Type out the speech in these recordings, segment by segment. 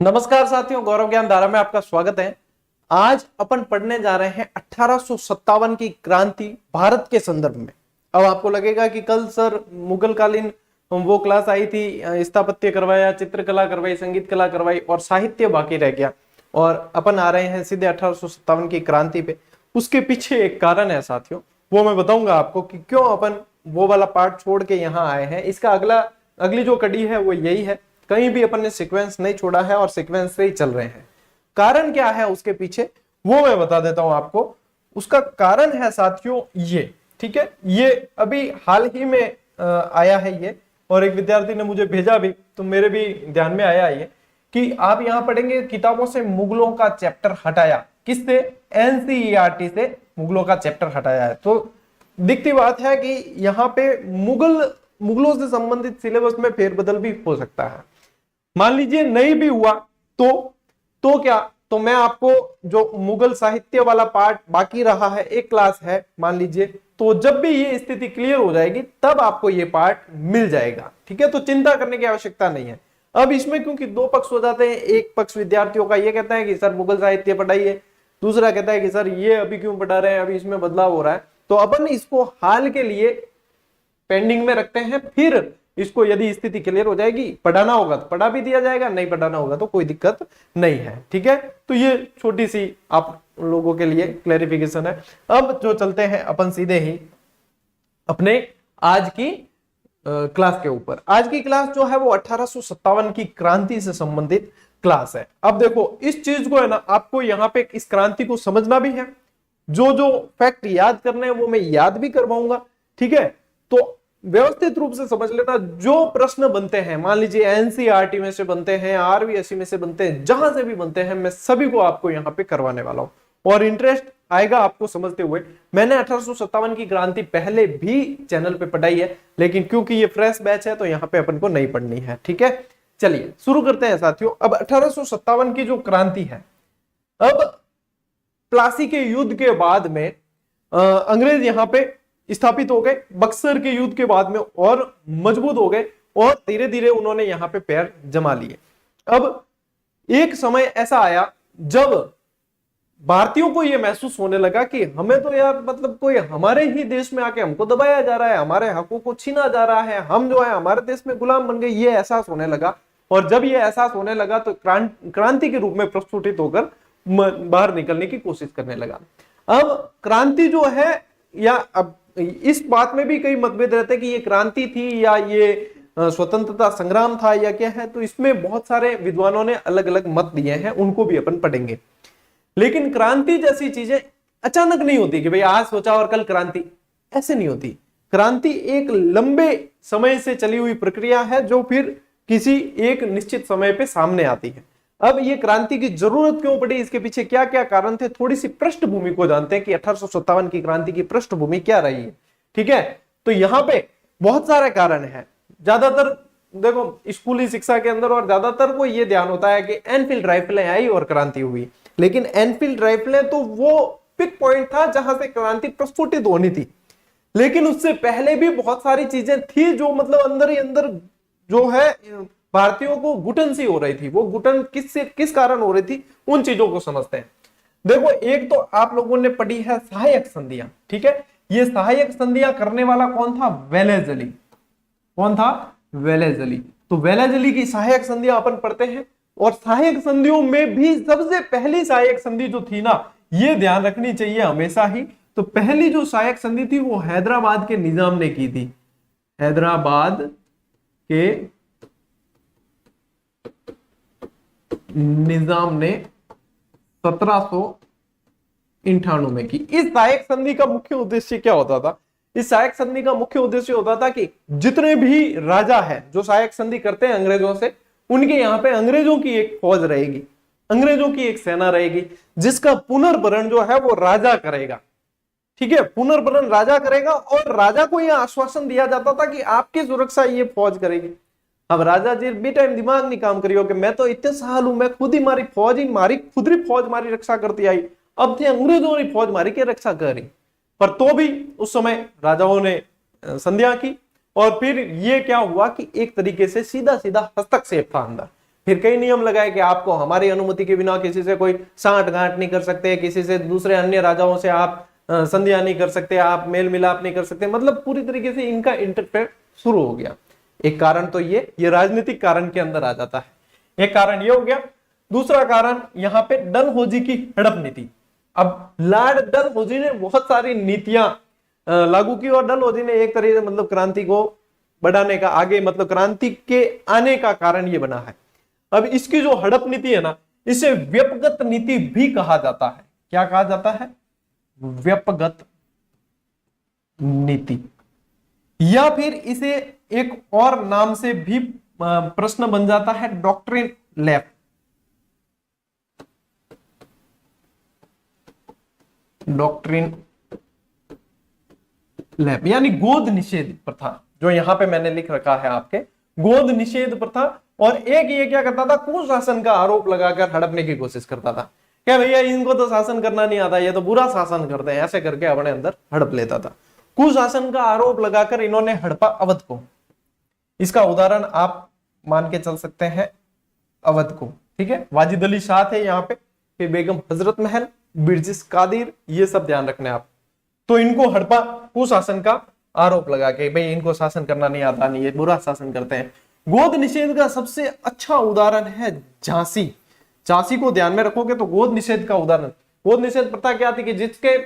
नमस्कार साथियों, गौरव ज्ञान धारा में आपका स्वागत है। आज अपन पढ़ने जा रहे हैं 1857 की क्रांति भारत के संदर्भ में। अब आपको लगेगा कि कल सर मुगल कालीन वो क्लास आई थी, स्थापत्य करवाया, चित्रकला करवाई, संगीत कला करवाई और साहित्य बाकी रह गया, और अपन आ रहे हैं सीधे 1857 की क्रांति पे। उसके पीछे एक कारण है साथियों, वो मैं बताऊंगा आपको कि क्यों अपन वो वाला पार्ट छोड़ के यहाँ आए हैं। इसका अगली जो कड़ी है वो यही है, कहीं भी अपन ने सीक्वेंस नहीं छोड़ा है और सीक्वेंस से ही चल रहे हैं। कारण क्या है उसके पीछे वो मैं बता देता हूं आपको। उसका कारण है साथियों ये, ठीक है, ये अभी हाल ही में आया है ये, और एक विद्यार्थी ने मुझे भेजा भी, तो मेरे भी ध्यान में आया ये कि आप यहां पढ़ेंगे किताबों से मुगलों का चैप्टर हटाया। किससे? एनसीईआरटी से मुगलों का चैप्टर हटाया है। तो दिखती बात है कि यहाँ पे मुगलों से संबंधित सिलेबस में फेरबदल भी हो सकता है। मान लीजिए नहीं भी हुआ तो क्या, तो मैं आपको जो मुगल साहित्य वाला पार्ट बाकी रहा है, एक क्लास है मान लीजिए, तो जब भी ये स्थिति क्लियर हो जाएगी तब आपको ये पार्ट मिल जाएगा, ठीक है। तो चिंता करने की आवश्यकता नहीं है। अब इसमें क्योंकि दो पक्ष हो जाते हैं, एक पक्ष विद्यार्थियों का ये कहता है कि सर मुगल साहित्य पढ़ाइए, दूसरा कहता है कि सर ये अभी क्यों पढ़ा रहे हैं, अभी इसमें बदलाव हो रहा है। तो अपन इसको हाल के लिए पेंडिंग में रखते हैं, फिर इसको यदि स्थिति क्लियर हो जाएगी, पढ़ाना होगा तो पढ़ा भी दिया जाएगा, नहीं पढ़ाना होगा तो कोई दिक्कत नहीं है, ठीक है। तो ये छोटी सी आप लोगों के लिए क्लैरिफिकेशन है। अब जो चलते हैं अपन सीधे ही अपने आज की क्लास के ऊपर। आज की क्लास जो है वो 1857 की क्रांति से संबंधित क्लास है। अब देखो इस चीज को है ना, आपको यहाँ पे इस क्रांति को समझना भी है, जो जो फैक्ट याद करने हैं वो मैं याद भी करवाऊंगा, ठीक है। तो व्यवस्थित रूप से समझ लेना, जो प्रश्न बनते हैं, मान लीजिए एनसीईआरटी में से बनते हैं, आरबीएसई में से बनते हैं, जहां से भी बनते हैं, मैं सभी को आपको यहाँ पे करवाने वाला हूं और इंटरेस्ट आएगा आपको समझते हुए। मैंने 1857 की क्रांति पहले भी चैनल पे पढ़ाई है, लेकिन क्योंकि ये फ्रेश बैच है तो यहाँ पे अपन को नहीं पढ़नी है, ठीक है। चलिए शुरू करते हैं साथियों। अब 1857 की जो क्रांति है, अब प्लासी के युद्ध के बाद में अंग्रेज यहाँ पे स्थापित हो गए, बक्सर के युद्ध के बाद में और मजबूत हो गए, और धीरे धीरे उन्होंने यहां पे पैर जमा लिए। अब एक समय ऐसा आया जब भारतीयों को यह महसूस होने लगा कि हमें तो यार मतलब कोई हमारे ही देश में आके हमको दबाया जा रहा है, हमारे हकों को छीना जा रहा है, हम जो है हमारे देश में गुलाम बन गए, ये एहसास होने लगा। और जब ये एहसास होने लगा तो क्रांति के रूप में प्रस्फुटित होकर बाहर निकलने की कोशिश करने लगा। अब क्रांति जो है, या अब इस बात में भी कई मतभेद रहते हैं कि ये क्रांति थी या ये स्वतंत्रता संग्राम था या क्या है, तो इसमें बहुत सारे विद्वानों ने अलग अलग मत दिए हैं, उनको भी अपन पढ़ेंगे। लेकिन क्रांति जैसी चीजें अचानक नहीं होती कि भाई आज सोचा और कल क्रांति, ऐसे नहीं होती। क्रांति एक लंबे समय से चली हुई प्रक्रिया है जो फिर किसी एक निश्चित समय पे सामने आती है। अब ये क्रांति की जरूरत क्यों पड़ी, इसके पीछे क्या क्या कारण थे, थोड़ी सी पृष्ठभूमि को जानते हैं कि 1857 की क्रांति की पृष्ठभूमि क्या रही है, ठीक है। तो यहां पे बहुत सारे कारण हैं। ज्यादातर देखो स्कूली शिक्षा के अंदर और ज्यादातर को ये ध्यान होता है कि एनफील्ड राइफलें आई और क्रांति हुई, लेकिन एनफील्ड राइफलें तो वो पिक पॉइंट था जहां से क्रांति प्रस्फुटित होनी थी। लेकिन उससे पहले भी बहुत सारी चीजें थी जो मतलब अंदर ही अंदर जो है भारतीयों को घुटन सी हो रही थी। वो घुटन किस कारण हो रही थी, उन चीजों को समझते हैं। देखो एक तो आप लोगों ने पढ़ी है सहायक संधियां, ठीक है। ये सहायक संधियां करने वाला कौन था? वेलेजली। कौन था? वेलेजली। तो वेलेजली की सहायक संधियां अपन पढ़ते हैं, और सहायक संधियों में भी सबसे पहली सहायक संधि जो थी ना, ये ध्यान रखनी चाहिए हमेशा ही। तो पहली जो सहायक संधि थी वो हैदराबाद के निजाम ने की थी। हैदराबाद के निजाम ने 1798 में की। इस सहायक संधि का मुख्य उद्देश्य क्या होता था? इस सहायक संधि का मुख्य उद्देश्य होता था कि जितने भी राजा हैं जो सहायक संधि करते हैं अंग्रेजों से, उनके यहाँ पे अंग्रेजों की एक फौज रहेगी, अंग्रेजों की एक सेना रहेगी, जिसका पुनर्भरण जो है वो राजा करेगा, ठीक है। पुनर्भरण राजा करेगा, और राजा को यह आश्वासन दिया जाता था कि आपकी सुरक्षा ये फौज करेगी। अब राजा जी भी टाइम दिमाग नहीं काम करियो कि मैं तो इतने साल हूं, मैं खुद ही मारी फौज ही मारी, खुद ही फौज मारी रक्षा करती आई, अब थे अंग्रेजों ने फौज मारी के रक्षा करी। पर तो भी उस समय राजाओं ने संध्या की, और फिर ये क्या हुआ कि एक तरीके से सीधा सीधा हस्तक्षेप था अंदर। फिर कई नियम लगाए कि आपको हमारी अनुमति के बिना किसी से कोई सांठ गांठ नहीं कर सकते, किसी से दूसरे अन्य राजाओं से आप संधियां नहीं कर सकते, आप मेल मिलाप नहीं कर सकते, मतलब पूरी तरीके से इनका इंटरफेयर शुरू हो गया। एक कारण तो ये राजनीतिक कारण के अंदर आ जाता है। एक कारण ये हो गया। दूसरा कारण यहाँ पे डलहौजी की हड़प नीति। अब लॉर्ड डलहौजी ने बहुत सारी नीतियां लागू की और डलहौजी ने एक तरीके से मतलब क्रांति को बढ़ाने का, आगे मतलब क्रांति के आने का कारण ये बना है। अब इसकी जो हड़प नीति है ना, इसे व्यपगत नीति भी कहा जाता है। क्या कहा जाता है? व्यपगत नीति, या फिर इसे एक और नाम से भी प्रश्न बन जाता है, डॉक्ट्रिन लैप। डॉक्ट्रिन लैप यानी गोद निषेध प्रथा, जो यहां पे मैंने लिख रखा है आपके, गोद निषेध प्रथा। और एक ये क्या करता था, कुशासन का आरोप लगाकर हड़पने की कोशिश करता था। क्या भैया इनको तो शासन करना नहीं आता, ये तो बुरा शासन करते हैं, ऐसे करके अपने अंदर हड़प लेता था। कुशासन का आरोप लगाकर इन्होंने हड़पा अवध को। इसका उदाहरण आप मान के चल सकते हैं अवध को, ठीक है। वाजिद अली शाह थे यहाँ पे, फिर बेगम हजरत महल, बिरजिस कादिर, ये सब ध्यान रखने आप। तो इनको हड़पा कुशासन का आरोप लगा के भाई इनको शासन करना नहीं आता, नहीं ये बुरा शासन करते हैं। गोद निषेध का सबसे अच्छा उदाहरण है झांसी। झांसी को ध्यान में रखोगे तो गोद निषेध का उदाहरण, गोद निषेध प्रथा क्या थी कि जिसके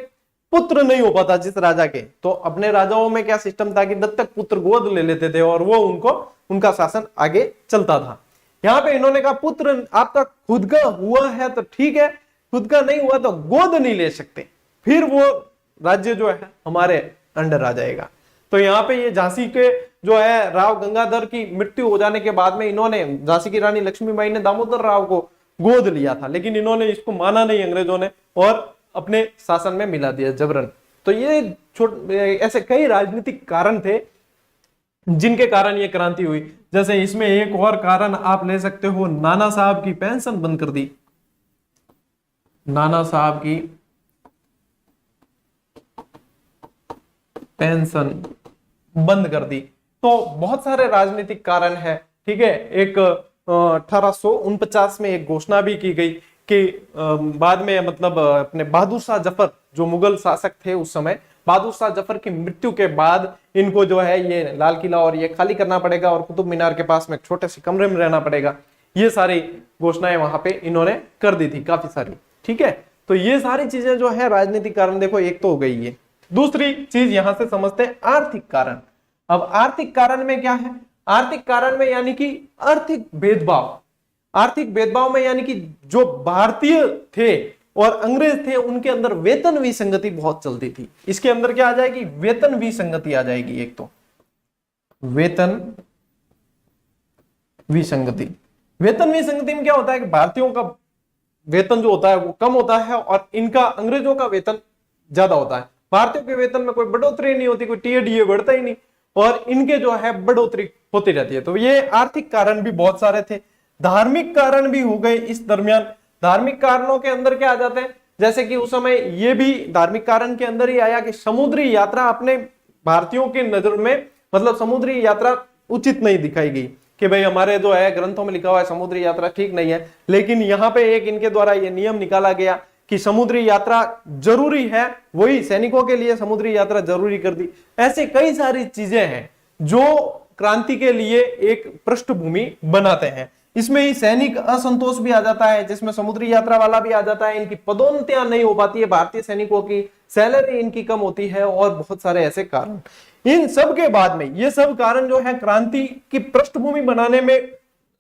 पुत्र नहीं हो पाता जिस राजा के, तो अपने राजाओं में क्या सिस्टम था कि दत्तक पुत्र गोद ले लेते थे और वो उनका शासन आगे चलता था। यहाँ पे इन्होंने कहा पुत्र आपका खुद का हुआ है तो ठीक है, खुद का नहीं हुआ तो गोद नहीं ले सकते, फिर वो राज्य जो है हमारे अंडर आ जाएगा। तो यहाँ पे ये झांसी के जो है राव गंगाधर की मृत्यु हो जाने के बाद में इन्होंने, झांसी की रानी लक्ष्मीबाई ने दामोदर राव को गोद लिया था, लेकिन इन्होंने इसको माना नहीं अंग्रेजों ने और अपने शासन में मिला दिया जबरन। तो ये ऐसे कई राजनीतिक कारण थे जिनके कारण ये क्रांति हुई। जैसे इसमें एक और कारण आप ले सकते हो, नाना साहब की पेंशन बंद कर दी। नाना साहब की पेंशन बंद कर दी। तो बहुत सारे राजनीतिक कारण है, ठीक है। एक 1849 में एक घोषणा भी की गई कि बाद में मतलब अपने बहादुर शाह जफर जो मुगल शासक थे उस समय, बहादुर शाह जफर की मृत्यु के बाद इनको जो है ये लाल किला और ये खाली करना पड़ेगा और कुतुब मीनार के पास में एक छोटे से कमरे में रहना पड़ेगा। ये सारी घोषणाएं वहां पे इन्होंने कर दी थी काफी सारी, ठीक है। तो ये सारी चीजें जो है राजनीतिक कारण, देखो एक तो हो गई ये। दूसरी चीज यहां से समझते हैं आर्थिक कारण। अब आर्थिक कारण में क्या है? आर्थिक कारण में यानी कि आर्थिक भेदभाव। आर्थिक भेदभाव में यानी कि जो भारतीय थे और अंग्रेज थे उनके अंदर वेतन विसंगति बहुत चलती थी। इसके अंदर क्या आ जाएगी? वेतन विसंगति आ जाएगी। एक तो वेतन विसंगति। वेतन विसंगति में क्या होता है कि भारतीयों का वेतन जो होता है वो कम होता है और इनका अंग्रेजों का वेतन ज्यादा होता है। भारतीयों के वेतन में कोई बढ़ोतरी नहीं होती, कोई टीए बढ़ता ही नहीं, और इनके जो है बढ़ोतरी होती रहती है। तो ये आर्थिक कारण भी बहुत सारे थे। धार्मिक कारण भी हो गए इस दरमियान। धार्मिक कारणों के अंदर क्या आ जाते हैं, जैसे कि उस समय ये भी धार्मिक कारण के अंदर ही आया कि समुद्री यात्रा अपने भारतीयों के नजर में मतलब समुद्री यात्रा उचित नहीं दिखाई गई कि भाई हमारे जो है ग्रंथों में लिखा हुआ है समुद्री यात्रा ठीक नहीं है, लेकिन यहाँ पे एक इनके द्वारा ये नियम निकाला गया कि समुद्री यात्रा जरूरी है, वही सैनिकों के लिए समुद्री यात्रा जरूरी कर दी। ऐसे कई सारी चीजें हैं जो क्रांति के लिए एक पृष्ठभूमि बनाते हैं। इसमें ही सैनिक असंतोष भी आ जाता है, जिसमें समुद्री यात्रा वाला भी आ जाता है। इनकी पदोन्नतियां नहीं हो पाती है, भारतीय सैनिकों की सैलरी इनकी कम होती है और बहुत सारे ऐसे कारण। इन सब के बाद में ये सब कारण जो है क्रांति की पृष्ठभूमि बनाने में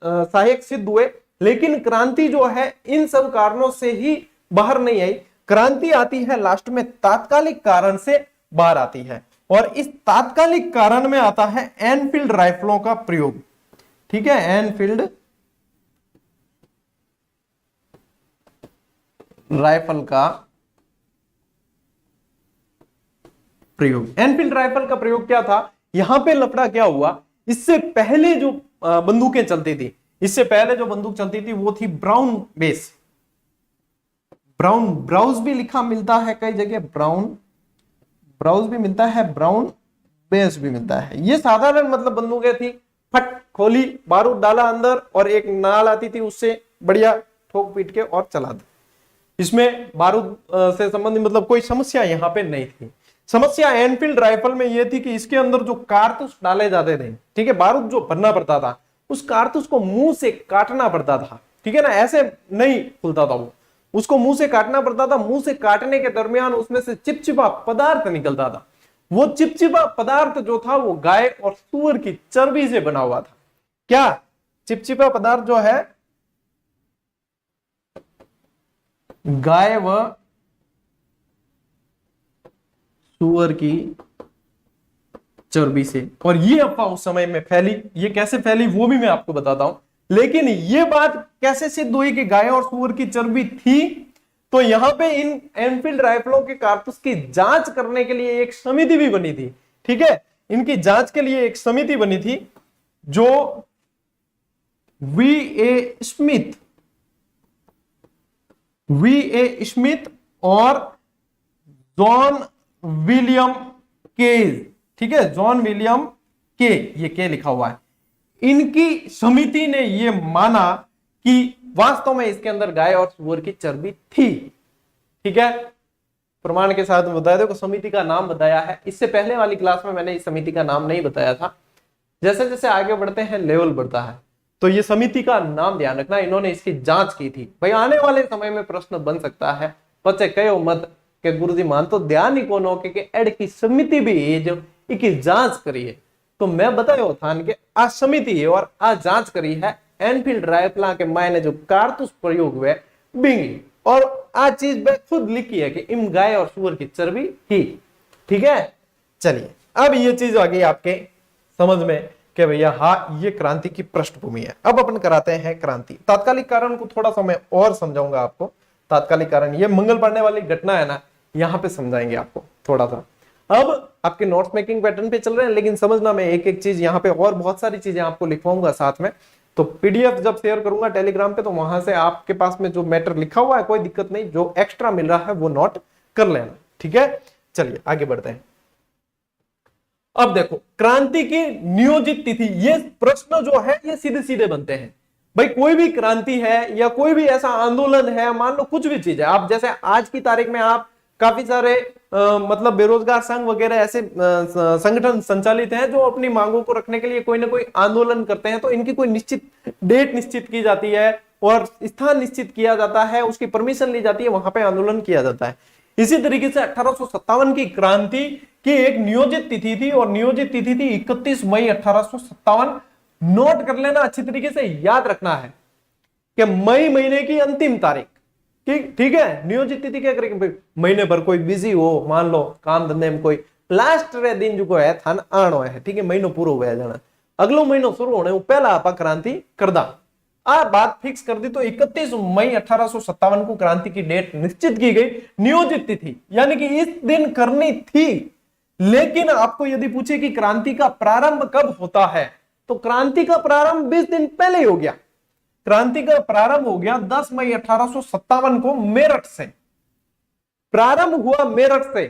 सहायक सिद्ध हुए, लेकिन क्रांति जो है इन सब कारणों से ही बाहर नहीं आई। क्रांति आती है लास्ट में तात्कालिक कारण से बाहर आती है, और इस तात्कालिक कारण में आता है एनफील्ड राइफलों का प्रयोग। ठीक है, एनफील्ड राइफल का प्रयोग। एनफील्ड राइफल का प्रयोग क्या था, यहां पे लफड़ा क्या हुआ, इससे पहले जो बंदूकें चलती थी, इससे पहले जो बंदूक चलती थी वो थी ब्राउन बेस। ब्राउन ब्राउज भी लिखा मिलता है कई जगह, ब्राउन ब्राउज भी मिलता है, ब्राउन बेस भी मिलता है। ये साधारण मतलब बंदूकें थी फट खोली, बारूद डाला अंदर और एक नाल आती थी, उससे बढ़िया ठोक पीट के और चला दे। इसमें बारूद से संबंधित मतलब कोई समस्या यहाँ पे नहीं थी। समस्या एनफील्ड राइफल में यह थी कि इसके अंदर जो कारतूस डाले जाते थे, ठीक है, बारूद जो भरना पड़ता था, उस कारतूस को मुंह से काटना पड़ता था, ठीक है ना, ऐसे नहीं खुलता था वो, उसको मुंह से काटना पड़ता था। मुंह से काटने के दरमियान उसमें से चिपचिपा पदार्थ निकलता था। वो चिपचिपा पदार्थ जो था वो गाय और सूअर की चर्बी से बना हुआ था। क्या चिपचिपा पदार्थ जो है गाय व सूअर की चर्बी से। और ये अफवाह उस समय में फैली, ये कैसे फैली वो भी मैं आपको बताता हूं। लेकिन ये बात कैसे सिद्ध हुई कि गाय और सूअर की चर्बी थी? तो यहां पे इन एनफील्ड राइफलों के कारतूस की जांच करने के लिए एक समिति भी बनी थी, ठीक है, इनकी जांच के लिए एक समिति बनी थी जो वी ए स्मिथ और जॉन विलियम के, ठीक है, जॉन विलियम के, ये के लिखा हुआ है, इनकी समिति ने यह माना कि वास्तव में इसके अंदर गाय और सूअर की चर्बी थी, ठीक है, प्रमाण के साथ बताया। देखो समिति का नाम बताया है, इससे पहले वाली क्लास में मैंने इस समिति का नाम नहीं बताया था। जैसे जैसे आगे बढ़ते हैं लेवल बढ़ता है, तो ये समिति का नाम ध्यान रखना, इन्होंने इसकी जांच की थी। भाई आने वाले समय में प्रश्न बन सकता है, बच्चे कहो मत के गुरुजी मान तो ध्यान ही कौन हो कि एड की समिति भी है जो इसकी जांच करी है। तो मैं बतायो था कि आ समिति है और आ जांच करी है एनफील्ड राइफल के मायने जो कारतूस प्रयोग हुए बिंगी, और आ चीज मैं खुद लिखी है कि इम गाय और सूअर की चर्बी ही, ठीक है। चलिए अब ये चीज आ गई आपके समझ में कि भैया हाँ ये क्रांति की पृष्ठभूमि है। अब अपन कराते हैं क्रांति। तात्कालिक कारण को थोड़ा सा मैं और समझाऊंगा आपको। तात्कालिक कारण ये मंगल पांडे वाली घटना है ना, यहां पे समझाएंगे आपको थोड़ा सा। अब आपके नोट्स मेकिंग पैटर्न पे चल रहे हैं, लेकिन समझना मैं एक एक चीज यहाँ पे और बहुत सारी चीजें आपको लिखवाऊंगा साथ में। तो पीडीएफ जब शेयर करूंगा टेलीग्राम पे, तो वहां से आपके पास में जो मैटर लिखा हुआ है कोई दिक्कत नहीं, जो एक्स्ट्रा मिल रहा है वो नोट कर लेना, ठीक है। चलिए आगे बढ़ते हैं। अब देखो क्रांति की नियोजित तिथि, ये प्रश्न जो है ये सीधे सीधे बनते हैं। भाई कोई भी क्रांति है या कोई भी ऐसा आंदोलन है, मान लो कुछ भी चीज है, आप जैसे आज की तारीख में आप काफी सारे मतलब बेरोजगार संघ वगैरह ऐसे संगठन संचालित हैं जो अपनी मांगों को रखने के लिए कोई ना कोई आंदोलन करते हैं। तो इनकी कोई निश्चित डेट निश्चित की जाती है और स्थान निश्चित किया जाता है, उसकी परमिशन ली जाती है, वहां पे आंदोलन किया जाता है। इसी तरीके से 1857 की क्रांति की एक नियोजित तिथि थी और नियोजित तिथि थी 31 मई 1857। नोट कर लेना, अच्छी तरीके से याद रखना है कि मई महीने की अंतिम तारीख, ठीक है। नियोजित तिथि क्या करेंगे, महीने भर कोई बिजी हो, मान लो काम धंधे में कोई लास्ट रे दिन जो है थान आनो है, ठीक है, महीनो पूरा हो जाना, अगलो महीनो शुरू होने पहला आपा क्रांति करदा। आ बात फिक्स कर दी, तो 31 मई 1857 को क्रांति की डेट निश्चित की गई, नियोजित तिथि, यानी कि इस दिन करनी थी। लेकिन आपको यदि पूछे कि क्रांति का प्रारंभ कब होता है, तो क्रांति का प्रारंभ 20 दिन पहले ही हो गया। क्रांति का प्रारंभ हो गया 10 मई 1857 को मेरठ से, प्रारंभ हुआ मेरठ से,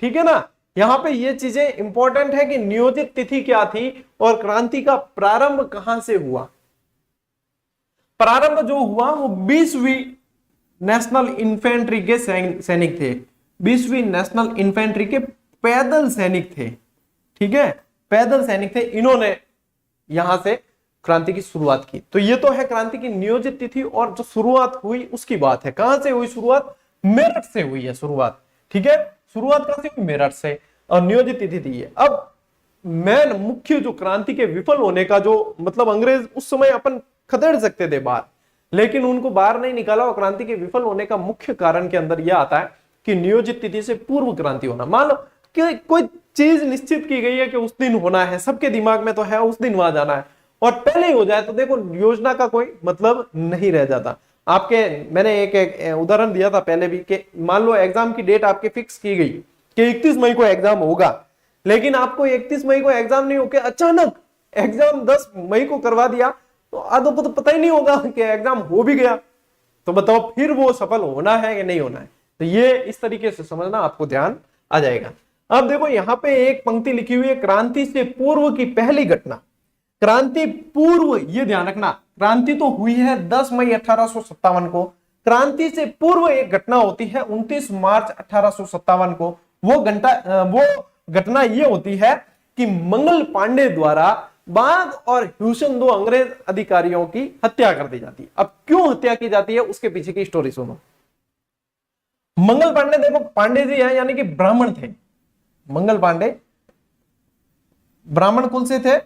ठीक है ना। यहां पे ये चीजें इंपॉर्टेंट है कि नियोजित तिथि क्या थी और क्रांति का प्रारंभ कहां से हुआ। प्रारंभ जो हुआ वो 20वीं नेशनल इन्फेंट्री के सैनिक थे, 20वीं नेशनल इन्फेंट्री के पैदल सैनिक थे, ठीक है, पैदल सैनिक थे। इन्होंने यहां से क्रांति की शुरुआत की। तो ये तो है क्रांति की नियोजित तिथि, और जो शुरुआत हुई उसकी बात है। कहां से हुई शुरुआत, मेरठ से हुई है शुरुआत, ठीक है। शुरुआत कहां से हुई, मेरठ से, और नियोजित तिथि थी ये। अब मेन मुख्य जो क्रांति के विफल होने का जो मतलब अंग्रेज उस समय अपन खदेड़ सकते थे बाहर, लेकिन उनको बाहर नहीं निकाला। और क्रांति के विफल होने का मुख्य कारण के अंदर यह आता है कि नियोजित तिथि से पूर्व क्रांति होना। मान लो कि कोई चीज निश्चित की गई है कि उस दिन होना है, सबके दिमाग में तो है उस दिन वहां जाना है, और पहले ही हो जाए तो देखो योजना का कोई मतलब नहीं रह जाता। आपके मैंने एक उदाहरण दिया था पहले भी कि मान लो एग्जाम की डेट आपकी फिक्स की गई कि 31 मई को एग्जाम होगा, लेकिन आपको 31 मई को एग्जाम नहीं होकर अचानक एग्जाम 10 मई को करवा दिया, तो आधो को तो पता ही नहीं होगा कि एग्जाम हो भी गया। तो बताओ फिर वो सफल होना है कि नहीं होना है। तो ये इस तरीके से समझना, आपको ध्यान आ जाएगा। अब देखो यहाँ पे एक पंक्ति लिखी हुई है, क्रांति से पूर्व की पहली घटना। क्रांति पूर्व, ये ध्यान रखना, क्रांति तो हुई है 10 मई 1857 को, क्रांति से पूर्व एक घटना होती है 29 मार्च 1857 को। वो घटना ये होती है कि मंगल पांडे द्वारा बाघ और ह्यूसन, दो अंग्रेज अधिकारियों की हत्या कर दी जाती है। अब क्यों हत्या की जाती है उसके पीछे की स्टोरी सुनो। मंगल पांडे, देखो पांडे जी हैं यानी कि ब्राह्मण थे, मंगल पांडे ब्राह्मण कुल से थे।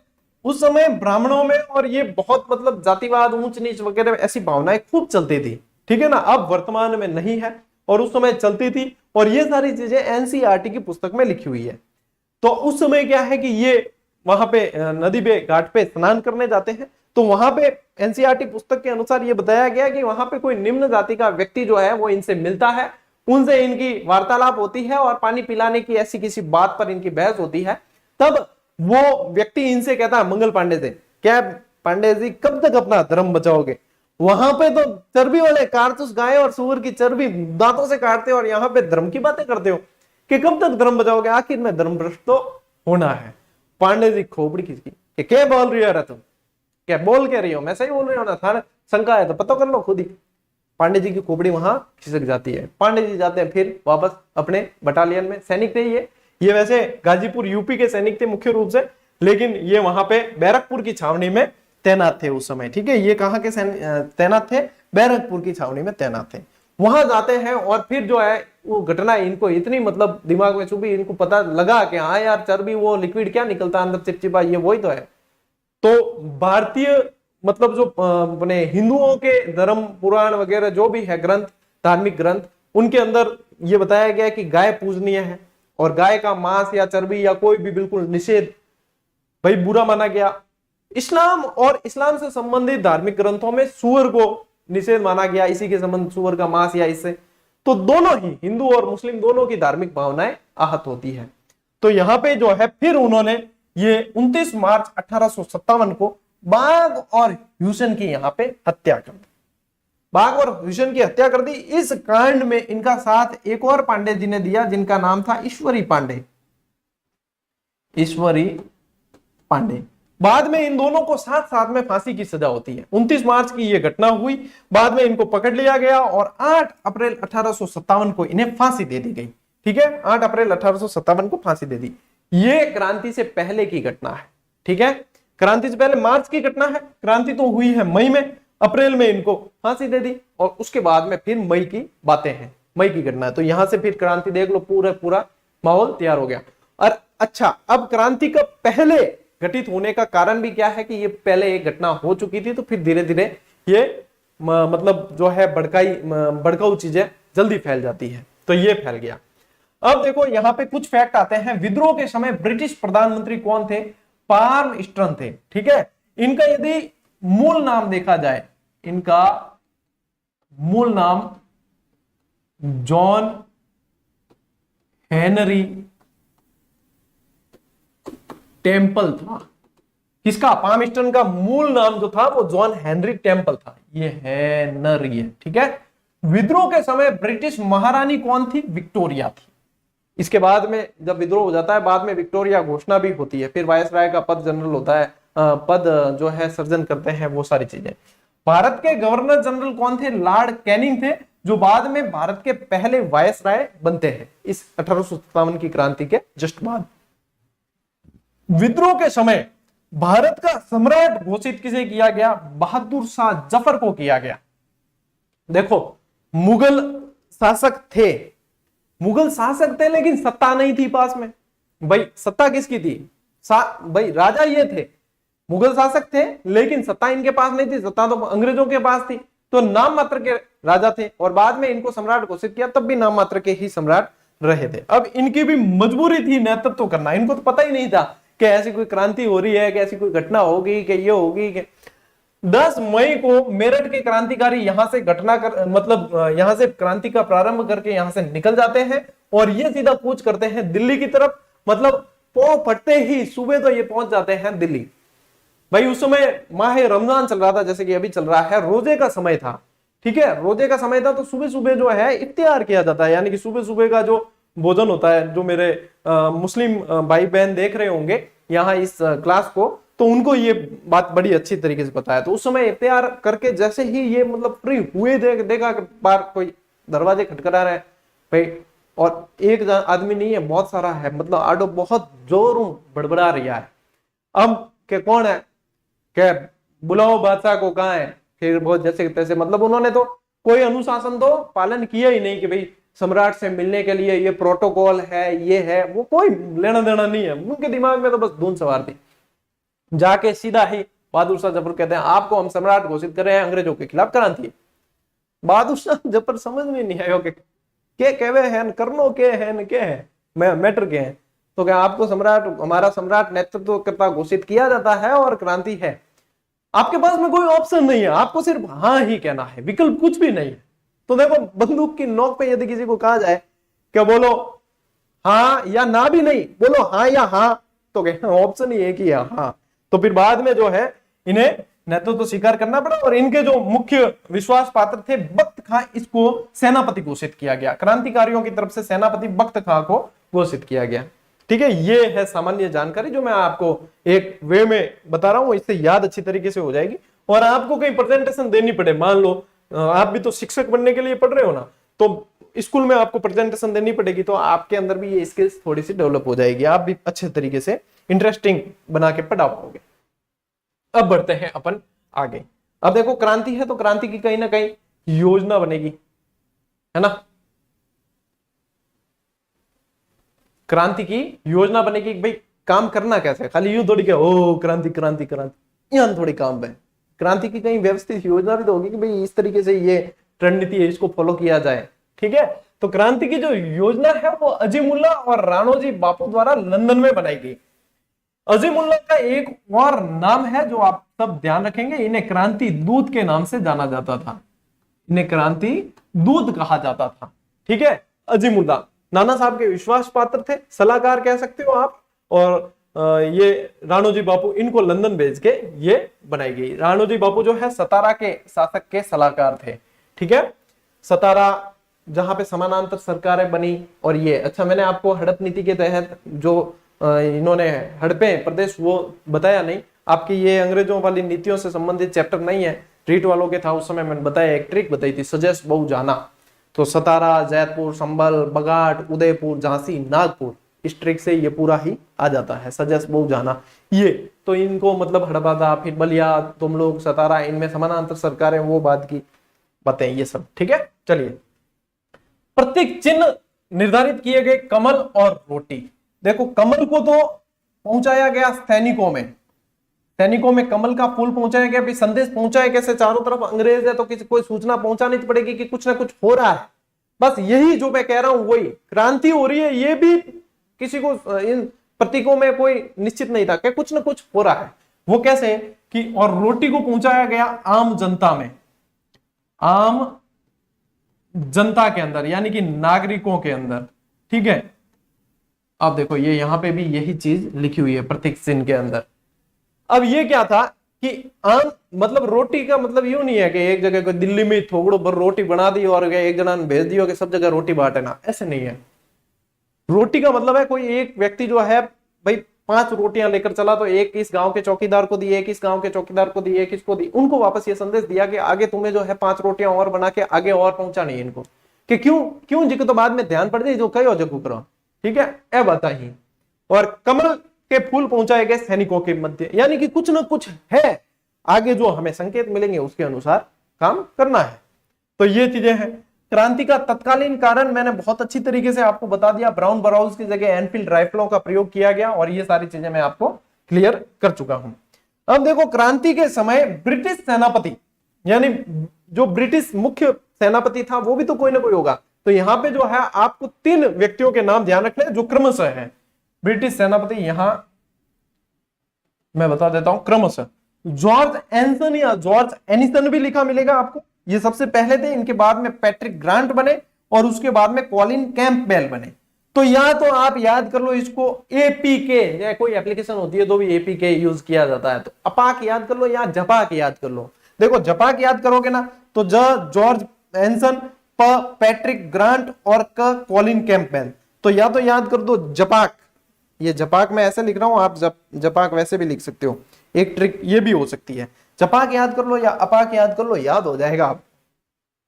उस समय ब्राह्मणों में और ये बहुत मतलब जातिवाद, ऊंच नीच वगैरह ऐसी भावनाएं खूब चलती थी, ठीक है ना। अब वर्तमान में नहीं है और उस समय चलती थी, और ये सारी चीजें एनसीईआरटी की पुस्तक में लिखी हुई है। तो उस समय क्या है कि ये वहां पे नदी पे घाट पे स्नान करने जाते हैं, तो वहां पे एनसीईआरटी पुस्तक के अनुसार ये बताया गया कि वहां पे कोई निम्न जाति का व्यक्ति जो है वो इनसे मिलता है, उनसे इनकी वार्तालाप होती है और पानी पिलाने की ऐसी किसी बात पर इनकी बहस होती है। तब वो व्यक्ति इनसे कहता है मंगल पांडे से, क्या पांडे जी कब तक अपना धर्म बचाओगे? वहां पे तो चर्बी वाले कारतूस गाय और सुअर की चर्बी दांतों से काटते हो और यहाँ पे धर्म की बातें करते हो कि कब तक धर्म बचाओगे? आखिर में धर्म भ्रष्ट तो होना है। पांडे जी खोपड़ी खिसकी कि क्या बोल रही हो तुम, क्या बोल के रही हो? मैं सही बोल रही हूँ ना, थाना शंका है तो पता कर लो खुद ही। पांडे जी की खोपड़ी वहां खिसक जाती है। पांडे जी जाते हैं फिर वापस अपने बटालियन में। सैनिक थे ये वैसे गाजीपुर यूपी के सैनिक थे मुख्य रूप से, लेकिन ये वहां पे बैरकपुर की छावनी में तैनात थे उस समय, ठीक है। ये कहां के तैनात थे? बैरकपुर की छावनी में तैनात थे। वहां जाते हैं और फिर जो है वो घटना इनको इतनी मतलब दिमाग में चुभी, इनको पता लगा कि हाँ यार चर्बी वो लिक्विड क्या निकलता है अंदर चिपचिपा, ये वही तो है। तो भारतीय मतलब जो अपने हिंदुओं के धर्म पुराण वगैरह जो भी है ग्रंथ, धार्मिक ग्रंथ, उनके अंदर ये बताया गया कि गाय पूजनीय है और गाय का मांस या चर्बी या कोई भी बिल्कुल निषेध, भाई बुरा माना गया। इस्लाम और इस्लाम से संबंधित धार्मिक ग्रंथों में सूअर को निषेध माना गया, इसी के संबंध सूअर का मांस या इससे। तो दोनों ही हिंदू और मुस्लिम दोनों की धार्मिक भावनाएं आहत होती है। तो यहां पे जो है फिर उन्होंने ये 29 मार्च 1857 को बाघ और ह्यूसन की यहां पे हत्या कर दी। बाघ और ह्यूसन की हत्या कर दी। इस कांड में इनका साथ एक और पांडे जी ने दिया जिनका नाम था ईश्वरी पांडे। ईश्वरी पांडे। बाद में इन दोनों को साथ साथ में फांसी की सजा होती है। 29 मार्च की यह घटना हुई, बाद में इनको पकड़ लिया गया और 8 अप्रैल 1857 को इन्हें फांसी दे दी गई, ठीक है। 8 अप्रैल 1857 को फांसी दे दी। यह क्रांति से पहले की घटना है, ठीक है। क्रांति से पहले मार्च की घटना है, क्रांति तो हुई है मई में, अप्रैल में इनको फांसी दे दी और उसके बाद में फिर मई की बातें हैं, मई की घटना है। तो यहां से फिर क्रांति देख लो, पूरा माहौल तैयार हो गया। और अच्छा, अब क्रांति का पहले घटित होने का कारण भी क्या है कि ये पहले एक घटना हो चुकी थी, तो फिर धीरे धीरे ये मतलब जो है भड़काऊ चीजें जल्दी फैल जाती है, तो ये फैल गया। अब देखो यहां पे कुछ फैक्ट आते हैं। विद्रोह के समय ब्रिटिश प्रधानमंत्री कौन थे? पार्मस्टन थे, ठीक है। इनका यदि मूल नाम देखा जाए, इनका मूल नाम जॉन हेनरी टेम्पल था। किसका? पार्मस्टन का मूल नाम जो था वो जॉन हेनरी टेम्पल था। ये हेनरी है, ठीक है। विद्रोह के समय ब्रिटिश महारानी कौन थी? विक्टोरिया थी। इसके बाद में जब विद्रोह हो जाता है, बाद में विक्टोरिया घोषणा भी होती है, फिर वायसराय का पद जनरल होता है, पद जो है सर्जन करते हैं, वो सारी चीजें। भारत के गवर्नर जनरल कौन थे? लॉर्ड कैनिंग थे, जो बाद में भारत के पहले वायसराय बनते हैं इस 1857 की क्रांति के जस्ट बाद। विद्रोह के समय भारत का सम्राट घोषित किसे किया गया? बहादुर शाह जफर को किया गया। देखो मुगल शासक थे, लेकिन सत्ता नहीं थी पास में। भाई सत्ता किसकी थी? भाई राजा ये थे, मुगल शासक थे, लेकिन सत्ता इनके पास नहीं थी, सत्ता तो अंग्रेजों के पास थी। तो नाम मात्र के राजा थे और बाद में इनको सम्राट घोषित किया, तब भी नाम मात्र के ही सम्राट रहे थे। अब इनकी भी मजबूरी थी नेतृत्व करना। इनको तो पता ही नहीं था कि ऐसी कोई क्रांति हो रही है, कि ऐसी कोई घटना होगी, कि ये होगी। कि 10 मई को मेरठ के क्रांतिकारी यहां से यहां से क्रांति का प्रारंभ करके यहां से निकल जाते हैं और ये सीधा कूच करते हैं दिल्ली की तरफ। मतलब पौ फटते ही सुबह तो ये पहुंच जाते हैं दिल्ली। भाई उस समय माह रमजान चल रहा था, जैसे कि अभी चल रहा है, रोजे का समय था, ठीक है। रोजे का समय था, तो सुबह सुबह जो है इफ्तियार किया जाता है, यानी कि सुबह सुबह का जो भोजन होता है, जो मेरे मुस्लिम भाई बहन देख रहे होंगे यहाँ इस क्लास को, तो उनको ये बात बड़ी अच्छी तरीके से पता है। तो उस समय इफ्तियार करके जैसे ही ये मतलब फ्री हुए देखा कि बाहर कोई दरवाजे खटखटा रहा है भाई, और एक आदमी नहीं है, बहुत सारा है, मतलब आडो बहुत जोरों बड़बड़ा रहा है। अब के कौन है, क्या बुलाओ बादशाह को, कहाँ है, फिर बहुत जैसे तैसे, मतलब उन्होंने तो कोई अनुशासन तो पालन किया ही नहीं कि भाई सम्राट से मिलने के लिए ये प्रोटोकॉल है, ये है वो, कोई लेना देना नहीं है उनके दिमाग में, तो बस धुन सवार थी। जाके सीधा ही बहादुर शाह जफर कहते हैं आपको हम सम्राट घोषित कर रहे हैं अंग्रेजों के खिलाफ क्रांति। बहादुर शाह जफर समझ में नहीं आयो कि के कहवे हैं, करनो के हैं, के है मैटर के हैं। तो क्या आपको सम्राट, हमारा सम्राट नेतृत्व करता घोषित किया जाता है और क्रांति है, आपके पास में कोई ऑप्शन नहीं है, आपको सिर्फ हाँ ही कहना है, विकल्प कुछ भी नहीं है। तो देखो बंदूक की नोक पे यदि किसी को कहा जाए क्या बोलो हाँ या ना, भी नहीं बोलो हाँ या हाँ, तो ऑप्शन ही एक ही है हाँ। तो फिर बाद में जो है इन्हें नेतृत्व तो स्वीकार करना पड़ा, और इनके जो मुख्य विश्वास पात्र थे बख्त खां, इसको सेनापति घोषित किया गया, क्रांतिकारियों की तरफ से सेनापति बख्त खां को घोषित किया गया। ठीक है, ये है सामान्य जानकारी जो मैं आपको एक वे में बता रहा हूं, इससे याद अच्छी तरीके से हो जाएगी। और आपको कहीं प्रेजेंटेशन देनी पड़े, मान लो आप भी तो शिक्षक बनने के लिए पढ़ रहे हो ना, तो स्कूल में आपको प्रेजेंटेशन देनी पड़ेगी, तो आपके अंदर भी ये स्किल्स थोड़ी सी डेवलप हो जाएगी, आप भी अच्छे तरीके से इंटरेस्टिंग बना के पढ़ा पाओगे। अब बढ़ते हैं अपन आगे। अब देखो क्रांति है तो क्रांति की कहीं ना कहीं योजना बनेगी, है ना, क्रांति की योजना बनेगी। भाई काम करना कैसे, खाली यूं थोड़ी क्या ओ क्रांति क्रांति क्रांति, यहाँ थोड़ी काम है। क्रांति की कहीं व्यवस्थित योजना भी तो होगी कि भाई इस तरीके से ये रणनीति है, इसको फॉलो किया जाए। ठीक है, तो क्रांति की जो योजना है वो अजीमुल्ला और राणोजी बापू द्वारा लंदन में बनाई गई। अजीमुल्ला का एक और नाम है जो आप सब ध्यान रखेंगे, इन्हें क्रांति दूत के नाम से जाना जाता था, इन्हें क्रांति दूत कहा जाता था। ठीक है, अजीमुल्ला नाना साहब के विश्वास पात्र थे, सलाहकार कह सकते हो आप, और ये राणोजी बापू, इनको लंदन भेज के ये बनाई गई। राणोजी बापू जो है सतारा के शासक के सलाहकार थे। ठीक है, सतारा जहां पे समानांतर सरकारें बनी, और ये अच्छा मैंने आपको हड़प नीति के तहत जो इन्होंने हड़पे प्रदेश वो बताया नहीं, आपकी ये अंग्रेजों वाली नीतियों से संबंधित चैप्टर नहीं है, ट्रीट वालों के था, उस समय मैंने बताया, एक ट्रिक बताई थी, सजेस्ट बहु जाना। तो सतारा, जैतपुर, संभल, बगाट, उदयपुर, झांसी, नागपुर, इस ट्रिक से ये पूरा ही आ जाता है, सजेस्ट बहु जाना। ये तो इनको मतलब हड़पा था, फिर बलिया, तुम लोग, सतारा, इनमें समानांतर सरकारें, वो बात की बातें ये सब। ठीक है, चलिए प्रतीक चिन्ह निर्धारित किए गए कमल और रोटी। देखो कमल को तो पहुंचाया गया सैनिकों में कमल का फूल पहुंचाया गया, भी संदेश पहुंचाया कैसे, चारों तरफ अंग्रेज है तो किसी कोई सूचना पहुंचानी पड़ेगी कि कुछ ना कुछ हो रहा है। बस यही जो मैं कह रहा हूं वही, क्रांति हो रही है, ये भी किसी को इन प्रतीकों में कोई निश्चित नहीं था कि कुछ ना कुछ हो रहा है। वो कैसे कि, और रोटी को पहुंचाया गया आम जनता में, आम जनता के अंदर, यानी कि नागरिकों के अंदर। ठीक है, आप देखो ये यहां पे भी यही चीज लिखी हुई है प्रतीक चिन्ह के अंदर। अब ये क्या था कि आम मतलब रोटी का मतलब यूं नहीं है कि एक जगह को दिल्ली में थोड़ो भर रोटी बना दी और एक जना ने भेज दियो कि सब जगह रोटी बांटना, ऐसे नहीं है। रोटी का मतलब है कोई एक व्यक्ति जो है भाई 5 रोटियां लेकर चला, तो एक इस गांव के चौकीदार को दी, एक इस गांव के चौकीदार को दी, एक इसको दी, उनको वापस ये संदेश दिया कि आगे तुम्हें जो है 5 रोटियां और बना के आगे और पहुंचानी है इनको, कि क्यों जी को तो बाद में ध्यान पड़ जाए जो कहो जो करो। ठीक है, ए बताइए। और कमल के फूल पहुंचाए गए सैनिकों के मध्य, यानी कि कुछ ना कुछ है, आगे जो हमें संकेत मिलेंगे उसके अनुसार काम करना है। तो ये चीजें हैं। क्रांति का तत्कालीन कारण मैंने बहुत अच्छी तरीके से आपको बता दिया, ब्राउन बराउज की जगह एनफील्ड राइफलों का प्रयोग किया गया, और ये सारी चीजें मैं आपको क्लियर कर चुका हूं। अब देखो क्रांति के समय ब्रिटिश सेनापति, यानी जो ब्रिटिश मुख्य सेनापति था वो भी तो कोई ना कोई होगा। तो यहां पे जो है आपको 3 व्यक्तियों के नाम ध्यान रखने जो क्रमशः है ब्रिटिश सेनापति, यहां मैं बता देता हूं क्रमशः। जॉर्ज एनिसन या जॉर्ज एनिसन भी लिखा मिलेगा आपको, ये सबसे पहले थे, इनके बाद में पैट्रिक ग्रांट बने, और उसके बाद में कॉलिन कैंपबेल बने। तो या तो आप याद कर लो इसको एपीके, या कोई एप्लीकेशन होती है तो भी एपीके यूज किया जाता है, तो अपाक याद कर लो या जपाक याद कर लो। देखो जपाक याद करोगे ना तो जॉर्ज एनिसन, प पैट्रिक ग्रांट और क कॉलिन कैंपबेल, तो या तो याद कर दो जपाक, ये जपाक मैं ऐसे लिख रहा हूं, आप जपाक वैसे भी लिख सकते हो, एक ट्रिक ये भी हो सकती है, चपाक याद कर लो या अपाक याद कर लो, याद हो जाएगा आप।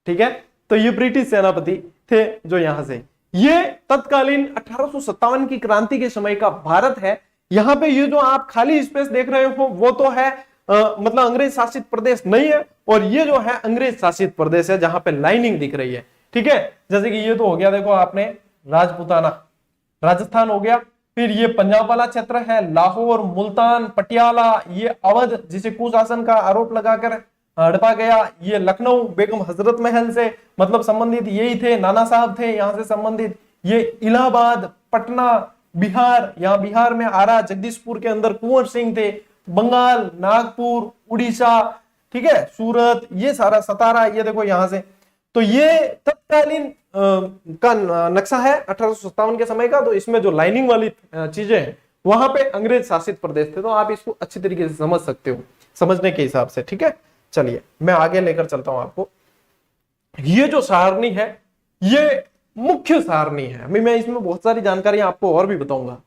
ठीक है, तो ये ब्रिटिश सेनापति थे जो यहां से, ये तत्कालीन 1857 की क्रांति के समय का भारत है। यहां पे ये जो आप खाली स्पेस देख रहे हो वो तो है मतलब अंग्रेज शासित प्रदेश नहीं है, और ये जो है अंग्रेज शासित प्रदेश है जहां पे लाइनिंग दिख रही है। ठीक है, जैसे कि ये तो हो गया, देखो आपने राजपूताना, राजस्थान हो गया, फिर ये पंजाब वाला क्षेत्र है, लाहौर, मुल्तान, पटियाला, ये अवध जिसे कुशासन का आरोप लगाकर हड़पा गया, ये लखनऊ बेगम हजरत महल से मतलब संबंधित यही थे, नाना साहब थे यहां से संबंधित, ये इलाहाबाद, पटना, बिहार, यहाँ बिहार में आरा, जगदीशपुर के अंदर कुंवर सिंह थे, बंगाल, नागपुर, उड़ीसा, ठीक है, सूरत, ये सारा सतारा, ये देखो यहां से। तो ये तत्कालीन का नक्शा है 1857 के समय का। तो इसमें जो लाइनिंग वाली चीजें हैं वहां पे अंग्रेज शासित प्रदेश थे, तो आप इसको अच्छी तरीके से समझ सकते हो समझने के हिसाब से। ठीक है, चलिए मैं आगे लेकर चलता हूं आपको। ये जो सारणी है ये मुख्य सारणी है, अभी मैं इसमें बहुत सारी जानकारी आपको और भी बताऊंगा।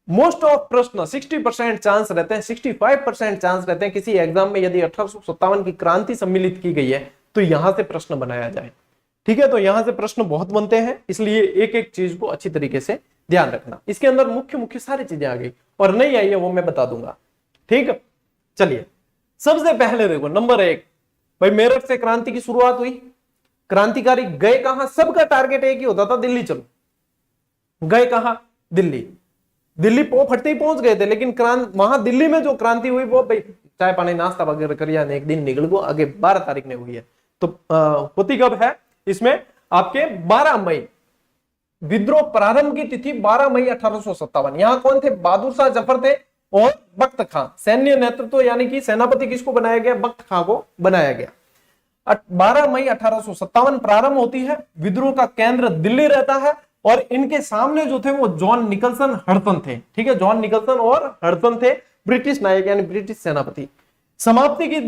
मोस्ट ऑफ प्रश्न 60% चांस रहते हैं, 65% चांस रहते हैं किसी एग्जाम में यदि 1857 की क्रांति सम्मिलित की गई है तो यहां से प्रश्न बनाया जाए। ठीक है, तो यहां से प्रश्न बहुत बनते हैं, इसलिए एक एक चीज को अच्छी तरीके से ध्यान रखना। इसके अंदर मुख्य मुख्य सारी चीजें आ गई, और नहीं आई है वो मैं बता दूंगा। ठीक है, चलिए सबसे पहले देखो नंबर 1, भाई मेरठ से क्रांति की शुरुआत हुई, क्रांतिकारी गए कहां? सबका टारगेट एक ही होता था, दिल्ली चलो। गए कहां? दिल्ली। दिल्ली फटते ही पहुंच गए थे, लेकिन वहां दिल्ली में जो क्रांति हुई वो भाई चाय पानी नाश्ता वगैरह करिए, एक दिन निकल गो, आगे 12 तारीख ने हुई है। तो होती कब है? इसमें आपके 12 मई, विद्रोह प्रारंभ की तिथि 12 मई 1857। यहां कौन थे? बहादुर शाह जफर थे और बख्त खां। सैन्य नेतृत्व यानी कि सेनापति किसको बनाया गया? बख्त खां को बनाया गया। 12 मई 1857 प्रारंभ होती है, विद्रोह का केंद्र दिल्ली रहता है, और इनके सामने जो थे वो जॉन निकलसन हडसन थे। ठीक है, जॉन निकलसन और हडसन थे, ब्रिटिश नायक यानी ब्रिटिश सेनापति। समाप्ति की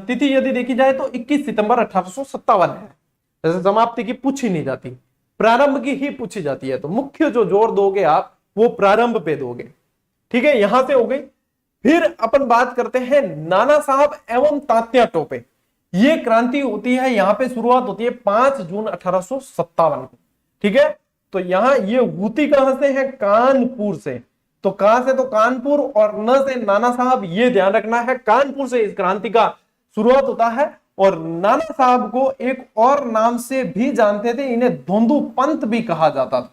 तिथि यदि देखी जाए तो 21 सितंबर 1857 है। जैसे समाप्ति की पूछी नहीं जाती, प्रारंभ की ही पूछी जाती है, तो मुख्य जो जोर दोगे आप वो प्रारंभ पे दोगे। ठीक है, यहां से हो गई। फिर अपन बात करते हैं नाना साहब एवं तात्या टोपे। ये क्रांति होती है, यहां पे शुरुआत होती है 5 जून 1857 को। ठीक है, तो यहां ये होती कहां से है? कानपुर से। तो कहां से? तो कानपुर, और न से नाना साहब, ये ध्यान रखना है, कानपुर से इस क्रांति का शुरुआत होता है। और नाना साहब को एक और नाम से भी जानते थे, इन्हें धोंदू पंत भी कहा जाता था।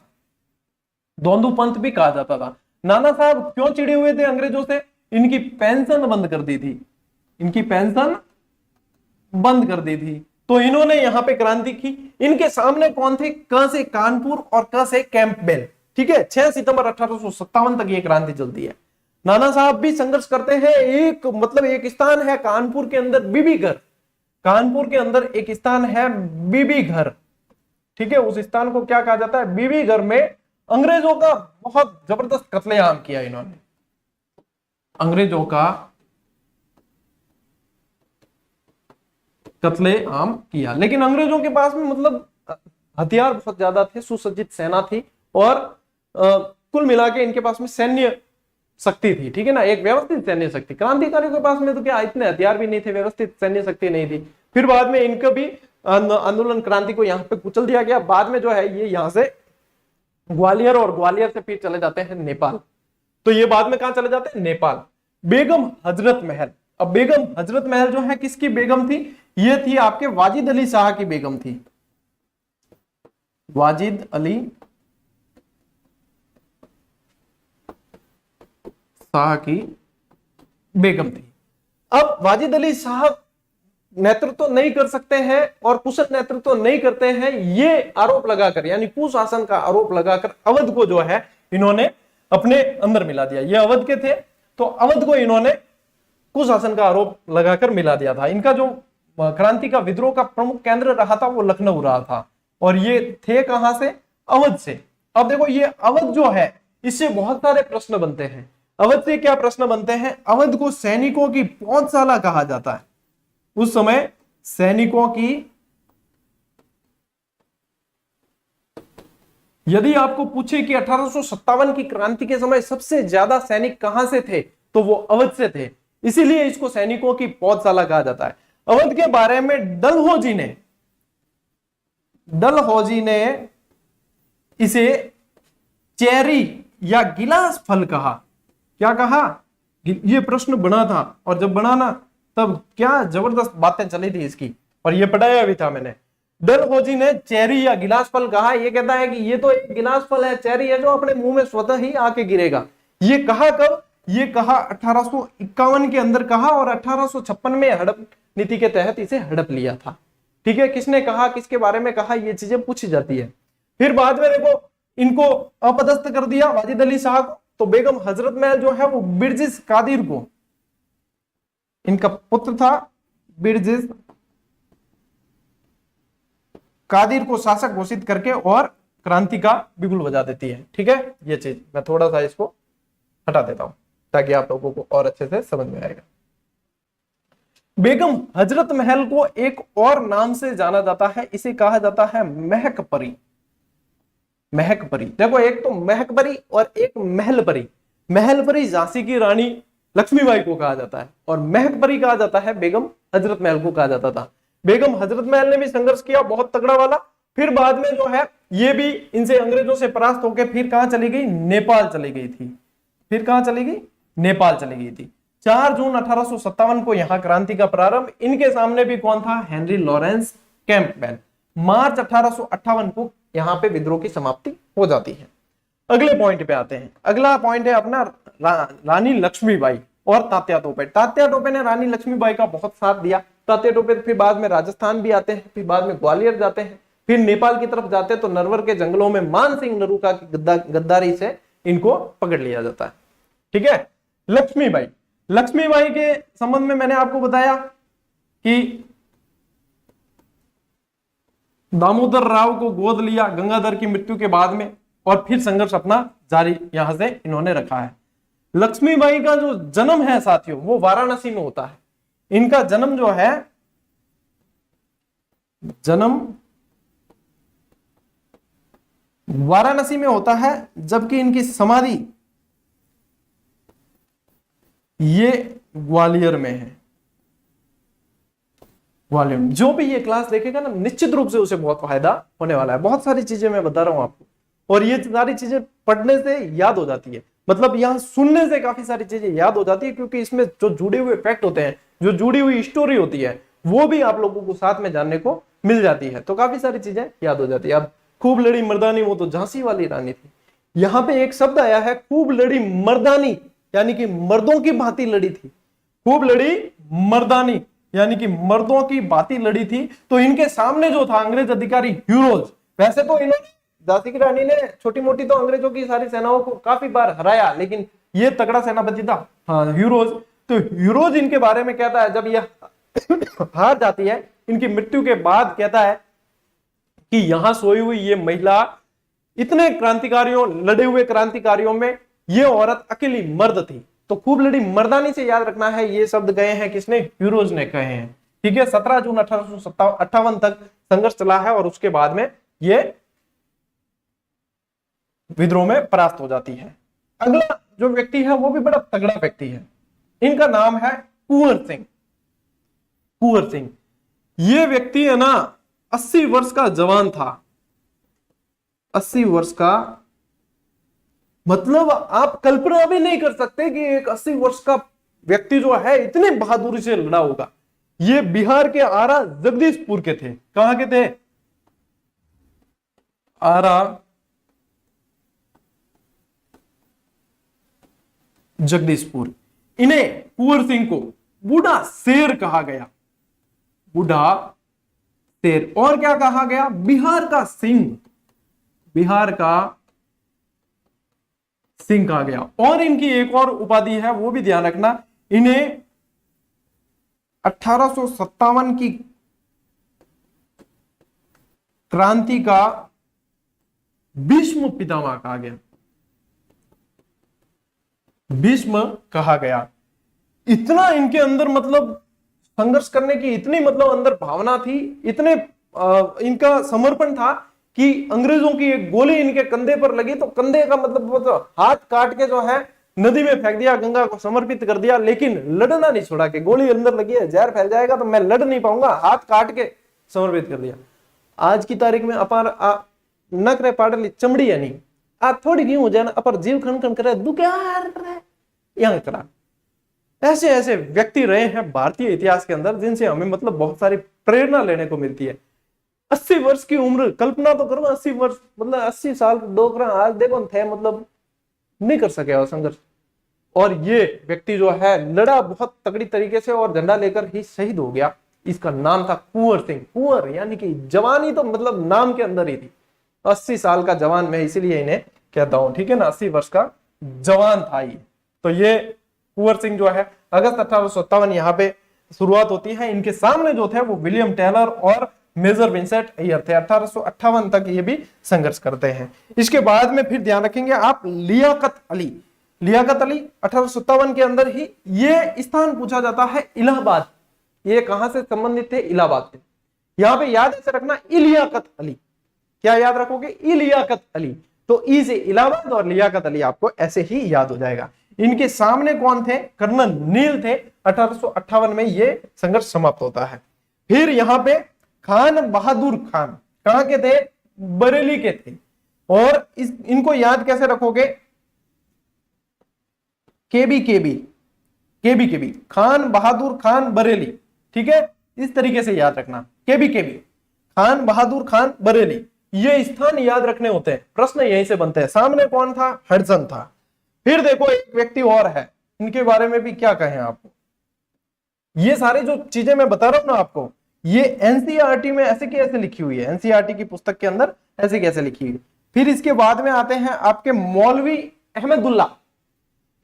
धोंदू पंत भी कहा जाता था। नाना साहब क्यों चिड़े हुए थे अंग्रेजों से? इनकी पेंशन बंद कर दी थी, इनकी पेंशन बंद कर दी थी, तो इन्होंने यहां पे क्रांति की। इनके सामने कौन थे? क से कानपुर और क से कैंपबेल। ठीक है, 6 सितंबर 1857 तक ये क्रांति चलती है। नाना साहब भी संघर्ष करते हैं। एक मतलब एक स्थान है कानपुर के अंदर बीबी घर, कानपुर के अंदर एक स्थान है बीबी घर। ठीक है, उस स्थान को क्या कहा जाता है? बीबी घर में अंग्रेजों का बहुत जबरदस्त कत्लेआम किया इन्होंने, अंग्रेजों का कत्लेआम किया। लेकिन अंग्रेजों के पास में मतलब हथियार बहुत ज्यादा थे, सुसज्जित सेना थी, और कुल मिला के इनके पास में सैन्य शक्ति थी। ठीक है ना, एक व्यवस्थित सैन्य शक्ति। क्रांतिकारियों के पास में तो क्या इतने हथियार भी नहीं थे, व्यवस्थित सैन्य शक्ति नहीं थी। फिर बाद में इनका भी आंदोलन क्रांति को यहाँ पे कुचल दिया गया। बाद में जो है ये यहाँ से ग्वालियर, और ग्वालियर से फिर चले जाते हैं नेपाल। तो ये बाद में कहां चले जाते हैं? नेपाल। बेगम हजरत महल। अब बेगम हजरत महल जो है किसकी बेगम थी? ये थी आपके वाजिद अली शाह की बेगम थी, वाजिद अली शाह की बेगम थी। अब वाजिद अली शाह नेतृत्व नहीं कर सकते हैं और कुशल नेतृत्व नहीं करते हैं, ये आरोप लगाकर, यानी कुशासन का आरोप लगाकर अवध को जो है इन्होंने अपने अंदर मिला दिया। ये अवध के थे, तो अवध को इन्होंने कुशासन का आरोप लगाकर मिला दिया था। इनका जो क्रांति का विद्रोह का प्रमुख केंद्र रहा था वो लखनऊ रहा था, और ये थे कहां से? अवध से। अब देखो ये अवध जो है इससे बहुत सारे प्रश्न बनते हैं। अवध से क्या प्रश्न बनते हैं? अवध को सैनिकों की पौधशाला कहा जाता है। उस समय सैनिकों की, यदि आपको पूछे कि 1857 की क्रांति के समय सबसे ज्यादा सैनिक कहां से थे, तो वो अवध से थे। इसीलिए इसको सैनिकों की पौधशाला कहा जाता है। अवध के बारे में डलहौजी ने इसे चेरी या गिलास फल कहा। क्या कहा? ये प्रश्न बना था, और जब बना ना तब क्या जबरदस्त बातें चली थी इसकी, और ये पढ़ाया भी था मैंने। डलहौजी ने चेरी या गिलास फल कहा। ये कहता है कि ये तो एक गिलास फल है, चेरी है, जो अपने मुंह में स्वतः ही आके गिरेगा। ये कहा कब? ये कहा 1851 के अंदर कहा, और 1856 में हड़प नीति के तहत इसे हड़प लिया था। ठीक है, किसने कहा, किसके बारे में कहा, ये चीजें पूछी जाती है। फिर बाद में देखो इनको अपदस्थ कर दिया वाजिद अली शाह को, तो बेगम हजरत महल जो है वो बिरजिस कादिर को, इनका पुत्र था बिरजिस कादिर को शासक घोषित करके और क्रांति का बिगुल बजा देती है। ठीक है, ये चीज मैं थोड़ा सा इसको हटा देता हूं ताकि आप लोगों को और अच्छे से समझ में आएगा। बेगम हजरत महल को एक और नाम से जाना जाता है, इसे कहा जाता है महक परी। महक परी, देखो एक तो महक परी और एक महल परी। महल परी झांसी की रानी लक्ष्मीबाई को कहा जाता है, और महक परी कहा जाता है बेगम हजरत महल को कहा जाता था। बेगम हजरत महल ने भी संघर्ष किया बहुत तगड़ा वाला। फिर बाद में जो है ये भी इनसे अंग्रेजों से परास्त होकर फिर कहां चली गई? नेपाल चली गई थी। फिर कहां चली गई? नेपाल चली गई थी। 4 जून 1857 को यहां क्रांति का प्रारंभ। इनके सामने भी कौन था? Henry Lawrence Campbell. मार्च 1858 को यहां पे विद्रोह की समाप्ति हो जाती है। अगले पॉइंट पे आते हैं। अगला पॉइंट है अपना रानी लक्ष्मीबाई और तात्या टोपे। तात्या टोपे ने रानी लक्ष्मीबाई का बहुत साथ दिया। तात्या टोपे फिर बाद में राजस्थान भी आते हैं, फिर बाद में ग्वालियर जाते हैं, फिर नेपाल की तरफ जाते हैं, तो नरवर के जंगलों में मान सिंह नरूका की गद्दारी से इनको पकड़ लिया जाता है। ठीक है, लक्ष्मीबाई। लक्ष्मीबाई के संबंध में मैंने आपको बताया कि दामोदर राव को गोद लिया गंगाधर की मृत्यु के बाद में, और फिर संघर्ष अपना जारी यहां से इन्होंने रखा है। लक्ष्मीबाई का जो जन्म है साथियों वो वाराणसी में होता है। इनका जन्म जो है, जन्म वाराणसी में होता है, जबकि इनकी समाधि ये ग्वालियर में है। ग्वालियर में जो भी ये क्लास देखेगा ना, निश्चित रूप से उसे बहुत फायदा होने वाला है। बहुत सारी चीजें मैं बता रहा हूं आपको, और ये सारी चीजें पढ़ने से याद हो जाती है, मतलब यहां सुनने से काफी सारी चीजें याद हो जाती है, क्योंकि इसमें जो जुड़े हुए फैक्ट होते हैं, जो जुड़ी हुई स्टोरी होती है, वो भी आप लोगों को साथ में जानने को मिल जाती है, तो काफी सारी चीजें याद हो जाती है। अब खूब लड़ी मर्दानी, वो तो झांसी वाली रानी थी। यहां पे एक शब्द आया है खूब लड़ी मर्दानी, यानी कि मर्दों की भांति लड़ी थी। खूब लड़ी मर्दानी यानी कि मर्दों की भांति लड़ी थी। तो इनके सामने जो था अंग्रेज अधिकारी ह्यूरोज, वैसे तो इन्होंने, झांसी की रानी ने छोटी मोटी तो अंग्रेजों की सारी सेनाओं को काफी बार हराया, लेकिन ये तगड़ा सेनापति था, हाँ, ह्यूरोज। तो ह्यूरोज इनके बारे में कहता है, जब यह हार जाती है इनकी मृत्यु के बाद, कहता है कि यहां सोई हुई ये महिला, इतने क्रांतिकारियों, लड़े हुए क्रांतिकारियों में ये औरत अकेली मर्द थी। तो खूब लड़ी मर्दानी से याद रखना है, ये शब्द गए हैं किसने? ह्यूरोज ने कहे हैं। ठीक है, 17 जून 1858 तक संघर्ष चला है, और उसके बाद में ये विद्रोह में परास्त हो जाती है। अगला जो व्यक्ति है वो भी बड़ा तगड़ा व्यक्ति है, इनका नाम है कुंवर सिंह। कुंवर सिंह ये व्यक्ति है ना 80 वर्ष का जवान था। 80 वर्ष का मतलब आप कल्पना भी नहीं कर सकते कि एक 80 वर्ष का व्यक्ति जो है इतने बहादुरी से लड़ा होगा। ये बिहार के आरा जगदीशपुर के थे। कहां के थे? आरा जगदीशपुर। इन्हें कुंवर सिंह को बूढ़ा शेर कहा गया। बूढ़ा शेर, और क्या कहा गया? बिहार का सिंह। बिहार का सिंह कहा गया। और इनकी एक और उपाधि है, वो भी ध्यान रखना, इन्हें 1857 की क्रांति का भीष्म पितामह कहा गया। भीष्म कहा गया। इतना इनके अंदर मतलब संघर्ष करने की इतनी मतलब अंदर भावना थी, इतने इनका समर्पण था कि अंग्रेजों की एक गोली इनके कंधे पर लगी तो कंधे का मतलब वो तो हाथ काट के जो है नदी में फेंक दिया, गंगा को समर्पित कर दिया, लेकिन लड़ना नहीं छोड़ा कि गोली अंदर लगी है, जहर फैल जाएगा तो मैं लड़ नहीं पाऊंगा, हाथ काट के समर्पित कर दिया। आज की तारीख में अपार नखरे पाड़ली चमड़ी है नहीं, आ थोड़ी घी हो जाए ना अपर जीव खन खन करे दुख्यार यहाँ करा। ऐसे ऐसे व्यक्ति रहे हैं भारतीय इतिहास के अंदर जिनसे हमें मतलब बहुत सारी प्रेरणा लेने को मिलती है। 80 वर्ष की उम्र, कल्पना तो करो 80 वर्ष, मतलब 80 साल डोकरा आज देखो थे, मतलब नहीं कर सके और संघर्ष। और ये व्यक्ति जो है लड़ा बहुत तगड़ी तरीके से और झंडा लेकर ही शहीद हो गया। इसका नाम था कुंवर सिंह। कुंवर यानी कि जवानी तो मतलब नाम के अंदर ही थी। 80 साल का जवान मैं इसीलिए इन्हें कहता हूं, ठीक है ना, 80 वर्ष का जवान था ये। तो ये कुंवर सिंह जो है अगस्त 1857 यहाँ पे शुरुआत होती है। इनके सामने जो थे वो विलियम टेलर और मेजर विंसेंट एयर थे। 1858 तक ये भी संघर्ष करते हैं। इसके बाद में फिर ध्यान रखेंगे आप लियाकत अली। लियाकत अली 1857 के अंदर ही ये स्थान पूछा जाता है इलाहाबाद। ये कहां से संबंधित थे? इलाहाबाद से। यहां पे याद ऐसे रखना इलियाकत अली। क्या याद रखोगे? इलियाकत अली। तो ई से इलाहाबाद और लियाकत अली आपको ऐसे ही याद हो जाएगा। इनके सामने कौन थे? कर्नल नील थे। 1858 में ये संघर्ष समाप्त होता है। फिर यहां पे खान बहादुर खान कहां के थे? बरेली के थे। और इनको याद कैसे रखोगे? केबी खान बहादुर खान बरेली, ठीक है, इस तरीके से याद रखना। केबी खान बहादुर खान बरेली, ये स्थान याद रखने होते हैं, प्रश्न यहीं से बनते हैं। सामने कौन था? हडसन था। फिर देखो एक व्यक्ति और है, इनके बारे में भी क्या कहें आपको। ये सारे जो चीजें मैं बता रहा हूं ना आपको, ये एनसीईआरटी में ऐसे की ऐसे लिखी हुई है, एनसीईआरटी की पुस्तक के अंदर ऐसे कैसे लिखी हुई है। फिर इसके बाद में आते हैं आपके मौलवी अहमदुल्ला।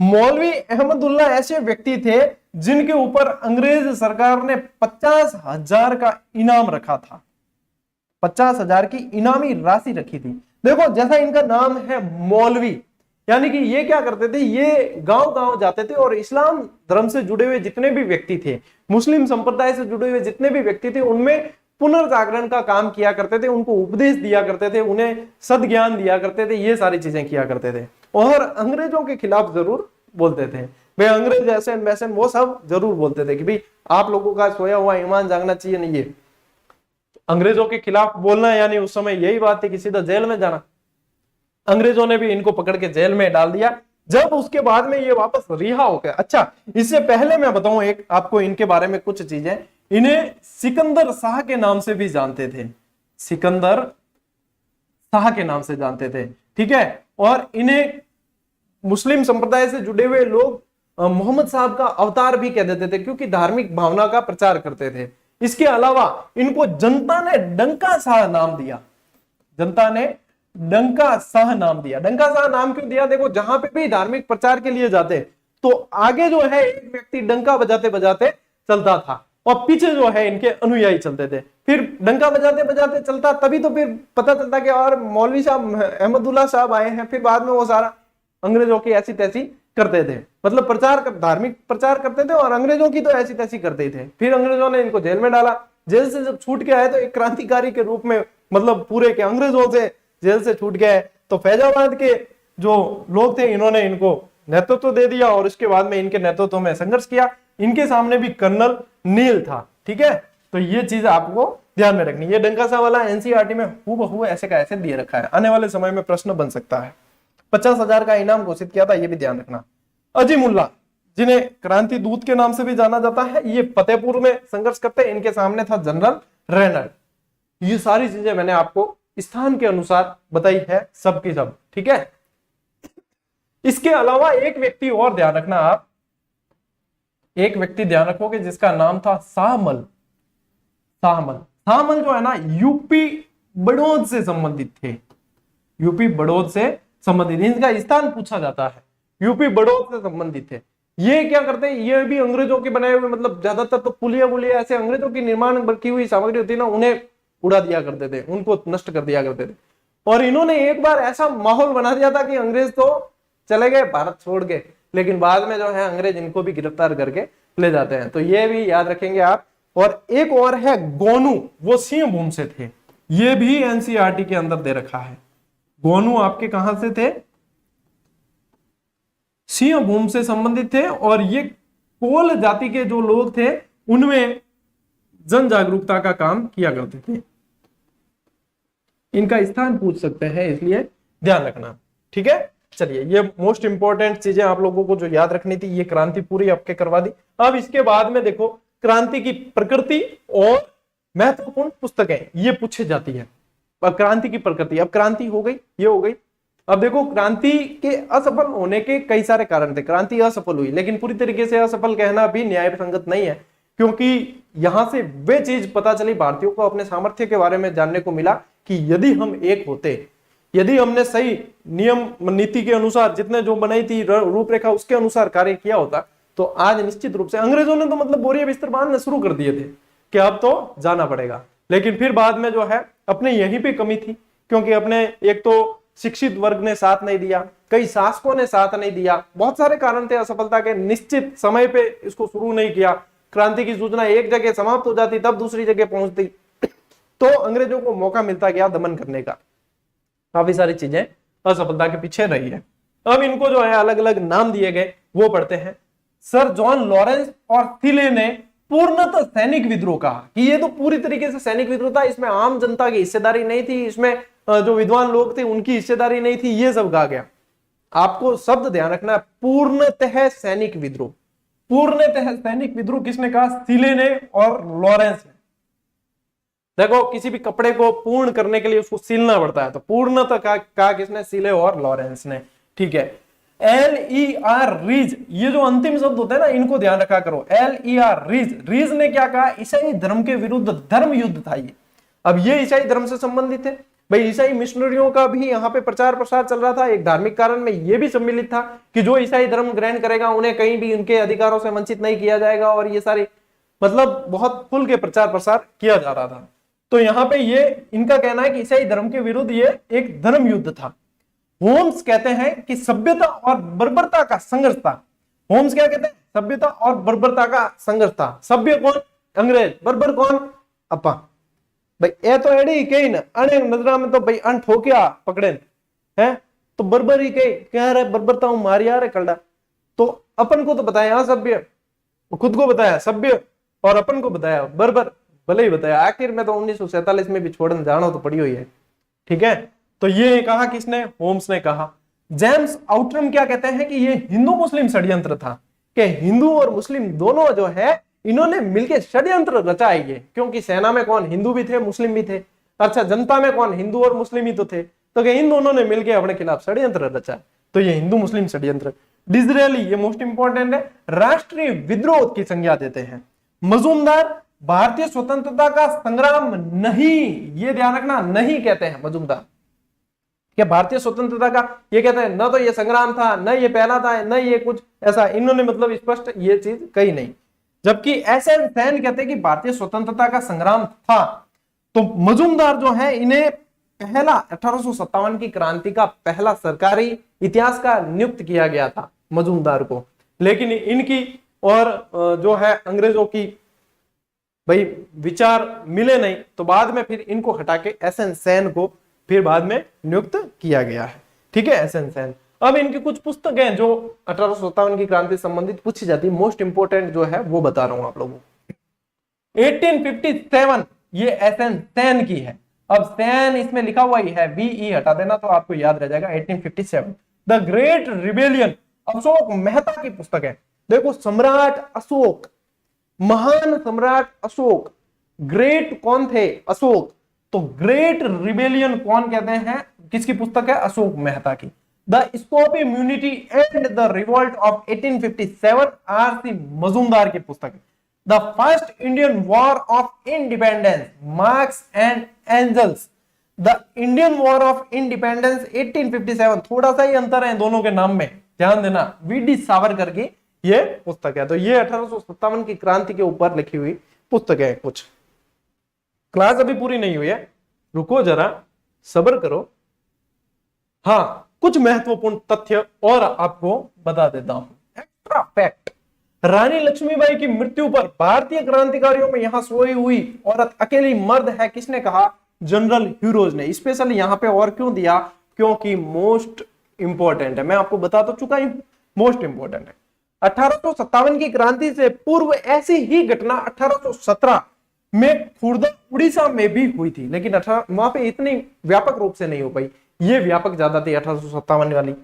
मौलवी अहमदुल्ला ऐसे व्यक्ति थे जिनके ऊपर अंग्रेज सरकार ने 50,000 का इनाम रखा था। 50,000 की इनामी राशि रखी थी। देखो जैसा इनका नाम है मौलवी, यानी कि ये क्या करते थे, ये गांव गांव जाते थे और इस्लाम धर्म से जुड़े हुए जितने भी व्यक्ति थे, मुस्लिम संप्रदाय से जुड़े हुए जितने भी व्यक्ति थे, उनमें पुनर्जागरण का काम किया करते थे, उनको उपदेश दिया करते थे, उन्हें सद्ज्ञान दिया करते थे, ये सारी चीजें किया करते थे। और अंग्रेजों के खिलाफ जरूर बोलते थे भाई, अंग्रेज ऐसे वैसे वो सब जरूर बोलते थे कि भाई आप लोगों का सोया हुआ ईमान जागना चाहिए। नहीं, ये अंग्रेजों के खिलाफ बोलना यानी उस समय यही बात थी कि सीधा जेल में जाना। अंग्रेजों ने भी इनको पकड़ के जेल में डाल दिया। जब उसके बाद में ये वापस रिहा हो गया। अच्छा, इससे पहले मैं बताऊं एक आपको इनके बारे में कुछ चीजें। इन्हें सिकंदर शाह के नाम से भी जानते थे, सिकंदर शाह के नाम से जानते थे, ठीक है। और इन्हें मुस्लिम संप्रदाय से जुड़े हुए लोग मोहम्मद साहब का अवतार भी कह देते थे, क्योंकि धार्मिक भावना का प्रचार करते थे। इसके अलावा इनको जनता ने डंका शाह नाम दिया। जनता ने डंका शाह नाम दिया। डंका शाह नाम क्यों दिया? देखो जहां पे भी धार्मिक प्रचार के लिए जाते तो आगे जो है एक व्यक्ति डंका बजाते बजाते चलता था और पीछे जो है इनके अनुयायी चलते थे। फिर डंका बजाते बजाते चलता, तभी तो फिर पता चलता कि और मौलवी साहब अहमदुल्ला साहब आए हैं। फिर बाद में वो सारा अंग्रेजों की ऐसी तैसी करते थे, मतलब प्रचार धार्मिक प्रचार करते थे और अंग्रेजों की तो ऐसी तैसी करते थे। फिर अंग्रेजों ने इनको जेल में डाला। जेल से जब छूट के आए तो एक क्रांतिकारी के रूप में, मतलब पूरे के अंग्रेजों से जेल से छूट गए तो फैजाबाद के जो लोग थे इन्होंने इनको नेतृत्व दे दिया और उसके बाद में इनके नेतृत्व में संघर्ष किया। इनके सामने भी कर्नल नील था, ठीक है। तो ये चीज आपको ध्यान में रखनी। ये डंका शाह वाला एनसीईआरटी में हूबहू ऐसे का ऐसे दिए रखा है, आने वाले समय में प्रश्न बन सकता है। 50,000 का इनाम घोषित किया था, ये भी ध्यान रखना। अजीमुल्ला, जिन्हें क्रांति दूत के नाम से भी जाना जाता है, ये फतेहपुर में संघर्ष करते हैं। इनके सामने था जनरल रेनर। ये सारी चीजें मैंने आपको स्थान के अनुसार बताई है, सबकी सब, ठीक है। इसके अलावा एक व्यक्ति और ध्यान रखना आप, एक व्यक्ति ध्यान रखोगे जिसका नाम था शाहमल। शाहमल, शाहमल जो है ना यूपी बड़ौद से संबंधित थे। यूपी बड़ौद से संबंधित, इनका स्थान पूछा जाता है, यूपी बड़ौद से संबंधित थे। ये क्या करते हैं, ये भी अंग्रेजों के बनाए हुए, मतलब ज्यादातर तो पुलिया बुलिया ऐसे अंग्रेजों की निर्माण की हुई सामग्री होती है ना, उन्हें उड़ा दिया करते थे, उनको नष्ट कर दिया करते थे। और इन्होंने एक बार ऐसा माहौल बना दिया था कि अंग्रेज तो चले गए भारत छोड़ के, लेकिन बाद में जो है अंग्रेज इनको भी गिरफ्तार करके ले जाते हैं। तो ये भी याद रखेंगे आप। और एक और है गोनू, वो सिंहभूम से थे, ये भी एनसीईआरटी के अंदर दे रखा है। गोनू आपके कहां से थे? सिंह भूमि से संबंधित थे और ये कोल जाति के जो लोग थे उनमें जन जागरूकता का काम किया करते थे। इनका स्थान पूछ सकते हैं, इसलिए ध्यान रखना। ठीक है, चलिए ये मोस्ट इंपॉर्टेंट चीजें आप लोगों को जो याद रखनी थी, ये क्रांति पूरी आपके करवा दी। अब इसके बाद में देखो क्रांति की प्रकृति और महत्वपूर्ण पुस्तकें ये पूछी जाती है। अब क्रांति की प्रकृति, अब क्रांति हो गई, ये हो गई। अब देखो क्रांति के असफल होने के कई सारे कारण थे। क्रांति असफल हुई, लेकिन पूरी तरीके से असफल कहना भी न्याय संगत नहीं है, क्योंकि यहां से वे चीज पता चली भारतीयों को अपने सामर्थ्य के बारे में जानने को मिला कि यदि हम एक होते, यदि हमने सही नियम नीति के अनुसार जितने जो बनाई थी रूपरेखा उसके अनुसार कार्य किया होता, तो आज निश्चित रूप से अंग्रेजों ने तो मतलब बोरिया बिस्तर बांधना शुरू कर दिए थे कि अब तो जाना पड़ेगा। लेकिन फिर बाद में जो है अपने यहीं पे कमी थी, क्योंकि अपने एक तो शिक्षित वर्ग ने साथ नहीं दिया, कई शासकों ने साथ नहीं दिया, बहुत सारे कारण थे असफलता के। निश्चित समय पे इसको शुरू नहीं किया, क्रांति की सूचना एक जगह समाप्त हो जाती तब दूसरी जगह पहुंचती, तो अंग्रेजों को मौका मिलता गया दमन करने का। काफी सारी चीजें असफलता के पीछे रही है। अब इनको जो है अलग अलग नाम दिए गए, वो पढ़ते हैं। सर जॉन लॉरेंस और थिले ने पूर्णतः सैनिक विद्रोह कहा कि ये तो पूरी तरीके से सैनिक विद्रोह था, इसमें आम जनता की हिस्सेदारी नहीं थी, इसमें जो विद्वान लोग थे उनकी हिस्सेदारी नहीं थी, ये सब कहा गया। आपको शब्द ध्यान रखना है, पूर्णतः सैनिक विद्रोह। पूर्णतः सैनिक विद्रोह किसने कहा? थिले ने और लॉरेंस ने। देखो किसी भी कपड़े को पूर्ण करने के लिए उसको सिलना पड़ता है, तो पूर्णतः कहा किसने? सिले और लॉरेंस ने। ठीक है, LER रीज, ये जो अंतिम शब्द होते हैं ना इनको ध्यान रखा करो। LER रीज, रीज ने क्या कहा? ईसाई धर्म के विरुद्ध धर्म युद्ध था ये। अब ये ईसाई धर्म से संबंधित है भाई, ईसाई मिशनरियों का भी यहाँ पे प्रचार प्रसार चल रहा था। एक धार्मिक कारण में ये भी सम्मिलित था कि जो ईसाई धर्म ग्रहण करेगा उन्हें कहीं भी उनके अधिकारों से वंचित नहीं किया जाएगा, और ये सारी मतलब बहुत खुल के प्रचार प्रसार किया जा रहा था। तो यहाँ पे ये इनका कहना है कि ईसाई धर्म के विरुद्ध ये एक धर्म युद्ध था। होम्स कहते हैं कि सभ्यता और बर्बरता का संघर्ष था। होम्स क्या कहते हैं? सभ्यता और बर्बरता का संघर्ष था। सभ्य कौन? अंग्रेज। बर्बर कौन? अपा। भाई ए तो एडी कही ना अने नजरा में तो भाई अन ठोकिया पकड़े हैं, तो बर्बर ही कही कह रहे बर्बरता हूं मारी आ रहे कलडा। तो अपन को तो बताया सभ्य, खुद को बताया सभ्य, और अपन को बताया बर्बर, भले ही बताया। आखिर में तो 1947 में भी छोड़न जानो तो पड़ी हुई है। ठीक है, तो ये कहा किसने? होम्स ने कहा। जेम्स आउटरम क्या कहते हैं कि ये हिंदू मुस्लिम षड्यंत्र था, कि हिंदू और मुस्लिम दोनों जो है इन्होंने मिलकर षड्यंत्र रचा है ये। क्योंकि सेना में कौन? हिंदू भी थे मुस्लिम भी थे। अच्छा, जनता में कौन? हिंदू और मुस्लिम ही तो थे। तो इन दोनों ने मिलकर अपने खिलाफ षड्यंत्र रचा, तो ये हिंदू मुस्लिम षड्यंत्र। डिसरेली, ये मोस्ट इंपॉर्टेंट है, राष्ट्रीय विद्रोह की संज्ञा देते हैं। मजूमदार भारतीय स्वतंत्रता का संग्राम नहीं, ये ध्यान रखना, नहीं कहते हैं मजूमदार कि भारतीय स्वतंत्रता का, ये कहते हैं न तो ये संग्राम था, न ये पहला था, न ये कुछ ऐसा। इन्होंने मतलब स्पष्ट ये चीज कही नहीं। जबकि एसएन सेन कहते हैं कि भारतीय स्वतंत्रता का संग्राम था। तो मजूमदार जो है इन्हें पहला 1857 की क्रांति का पहला सरकारी इतिहास का नियुक्त किया गया था मजूमदार को। लेकिन इनकी और जो है अंग्रेजों की भाई विचार मिले नहीं, तो बाद में फिर इनको हटा के एसएन सेन को फिर बाद में नियुक्त किया गया है। ठीक है, एसएन सेन। अब इनकी कुछ पुस्तकें जो 1857 की क्रांति संबंधित पूछी जाती है, मोस्ट इंपोर्टेंट जो है वो बता रहा हूं आप लोगों को। 1857 ये एसएन सेन की है। अब सेन इसमें लिखा हुआ ही है, VE हटा देना तो आपको याद रह जाएगा। 1857 the great rebellion, Ashok Mehta की पुस्तक है। देखो सम्राट अशोक, महान सम्राट अशोक, ग्रेट कौन थे? अशोक। तो ग्रेट रिबेलियन कौन कहते हैं? किसकी पुस्तक है? अशोक मेहता की। The sepoy mutiny and the revolt of 1857 RC Majumdar की पुस्तक है। The first Indian war of independence, Marx and Engels. The Indian war of independence 1857, थोड़ा सा ही अंतर है दोनों के नाम में, ध्यान देना। VD सावरकर की ये पुस्तक है। तो ये 1857 की क्रांति के ऊपर लिखी हुई पुस्तक है। कुछ क्लास अभी पूरी नहीं हुई है, रुको जरा, सब्र करो। हाँ, कुछ महत्वपूर्ण तथ्य और आपको बता देता हूं। एक्स्ट्रा फैक्ट, रानी लक्ष्मीबाई की मृत्यु पर भारतीय क्रांतिकारियों में यहां सोई हुई औरत अकेली मर्द है, किसने कहा? जनरल हीरोज ने। स्पेशली यहां पे और क्यों दिया? क्योंकि मोस्ट इंपॉर्टेंट है। मैं आपको बता तो चुका हूं मोस्ट इंपोर्टेंट है। 1857 की क्रांति से पूर्व ऐसी ही घटना 1817 में खुर्दा उड़ीसा में भी हुई थी, लेकिन वहां पे इतनी व्यापक रूप से नहीं हो पाई, ये व्यापक ज्यादा थी 1857 वाली।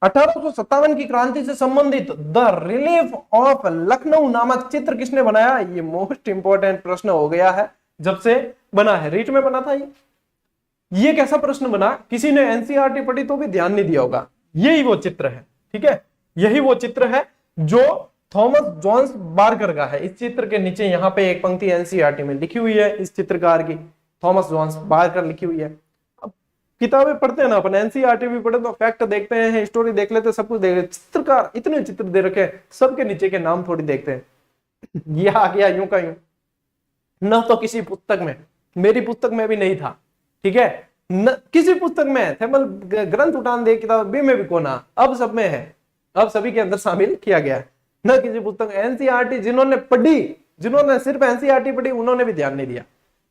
1857 की क्रांति से संबंधित द रिलीफ ऑफ लखनऊ नामक चित्र किसने बनाया? ये मोस्ट इंपोर्टेंट प्रश्न हो गया है जब से बना है, रीट में बना था ये कैसा प्रश्न बना? किसी ने एनसीईआरटी पढ़ी तो भी ध्यान नहीं दिया होगा। यही वो चित्र है, ठीक है, यही वो चित्र है जो थॉमस जॉन्स बार्कर का है। इस चित्र के नीचे यहाँ पे एक पंक्ति एनसीईआरटी में लिखी हुई है, इस चित्रकार की थॉमस जॉन्स बार्कर लिखी हुई है। अब किताबें पढ़ते हैं ना अपन, एनसीईआरटी भी पढ़े तो फैक्ट देखते हैं, स्टोरी देख लेते हैं, सब कुछ देख लेते, चित्रकार इतने चित्र दे रखे हैं, सबके नीचे के नाम थोड़ी देखते हैं। ये आ गया यूं का यूं, न तो किसी पुस्तक में, मेरी पुस्तक में भी नहीं था, ठीक है, न किसी पुस्तक में, थेमल ग्रंथ उठान दे किताब भी में भी कोना, अब सब में है, अब सभी के अंदर शामिल किया गया है। न किसी पुस्तक, एनसीईआरटी जिन्होंने पढ़ी, जिन्होंने सिर्फ एनसीईआरटी पढ़ी, उन्होंने भी ध्यान नहीं दिया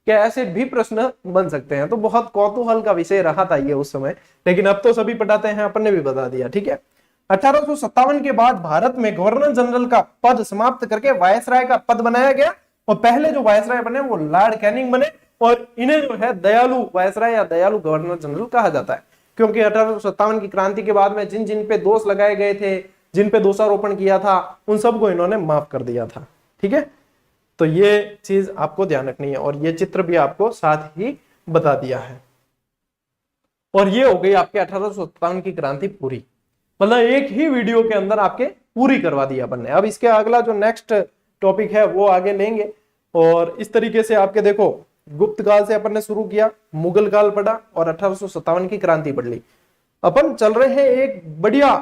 कि ऐसे भी प्रश्न बन सकते हैं। तो बहुत कौतूहल का विषय रहा था ये उस समय, लेकिन अब तो सभी पढ़ाते हैं, अपन ने भी बता दिया, ठीक है। 1857 के बाद भारत में गवर्नर जनरल का पद समाप्त करके वायसराय का पद बनाया गया, और पहले जो वायसराय बने वो लॉर्ड कैनिंग बने, और इन्हें जो है दयालु वायसराय या दयालु गवर्नर जनरल कहा जाता है, क्योंकि 1857 की क्रांति के बाद में जिन जिन पे दोष लगाए गए थे, जिन पे दोषारोपण किया था, उन सबको इन्होंने माफ कर दिया था, ठीक है। तो ये चीज आपको ध्यान रखनी है, और ये चित्र भी आपको साथ ही बता दिया है। और ये हो गई आपके 1857 की क्रांति पूरी, मतलब एक ही वीडियो के अंदर आपके पूरी करवा दी अपन ने। अब इसके अगला जो नेक्स्ट टॉपिक है वो आगे लेंगे, और इस तरीके से आपके देखो, गुप्त काल से अपन ने शुरू किया, मुगल काल पढ़ा, और 1857 की क्रांति पढ़ ली। अपन चल रहे हैं एक बढ़िया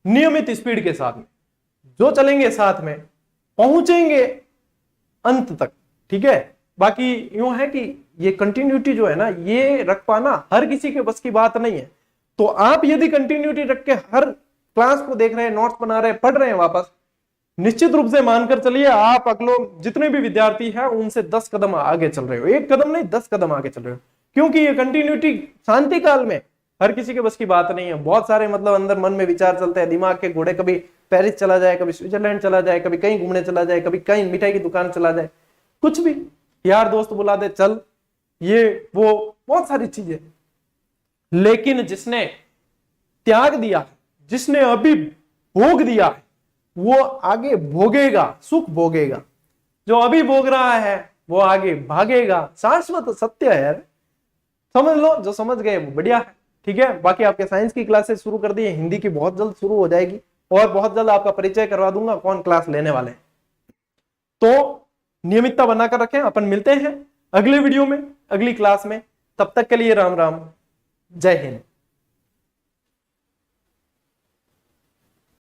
नियमित स्पीड के साथ में, जो चलेंगे साथ में पहुंचेंगे अंत तक, ठीक है। बाकी यूं है कि ये कंटिन्यूटी जो है ना, ये रख पाना हर किसी के बस की बात नहीं है। तो आप यदि कंटिन्यूटी रख के हर क्लास को देख रहे हैं, नोट्स बना रहे हैं, पढ़ रहे हैं वापस, निश्चित रूप से मानकर चलिए आप अगले जितने भी विद्यार्थी हैं उनसे 10 कदम आगे चल रहे हो, एक कदम नहीं 10 कदम आगे चल रहे हो, क्योंकि ये कंटिन्यूटी शांति काल में हर किसी के बस की बात नहीं है। बहुत सारे मतलब अंदर मन में विचार चलते हैं, दिमाग के घोड़े, कभी पेरिस चला जाए, कभी स्विट्जरलैंड चला जाए, कभी कहीं घूमने चला जाए, कभी कहीं मिठाई की दुकान चला जाए, कुछ भी, यार दोस्त बुला दे चल, ये वो बहुत सारी चीजें। लेकिन जिसने त्याग दिया, जिसने अभी भोग दिया है, वो आगे भोगेगा, सुख भोगेगा। जो अभी भोग रहा है वो आगे भागेगा, शाश्वत सत्य है यार, समझ लो। जो समझ गए वो बढ़िया है, ठीक है। बाकी आपके साइंस की क्लासेस शुरू कर दी है, हिंदी की बहुत जल्द शुरू हो जाएगी, और बहुत जल्द आपका परिचय करवा दूंगा कौन क्लास लेने वाले हैं। तो नियमितता बनाकर रखें। अपन मिलते हैं अगले वीडियो में, अगली क्लास में। तब तक के लिए राम राम, जय हिंद।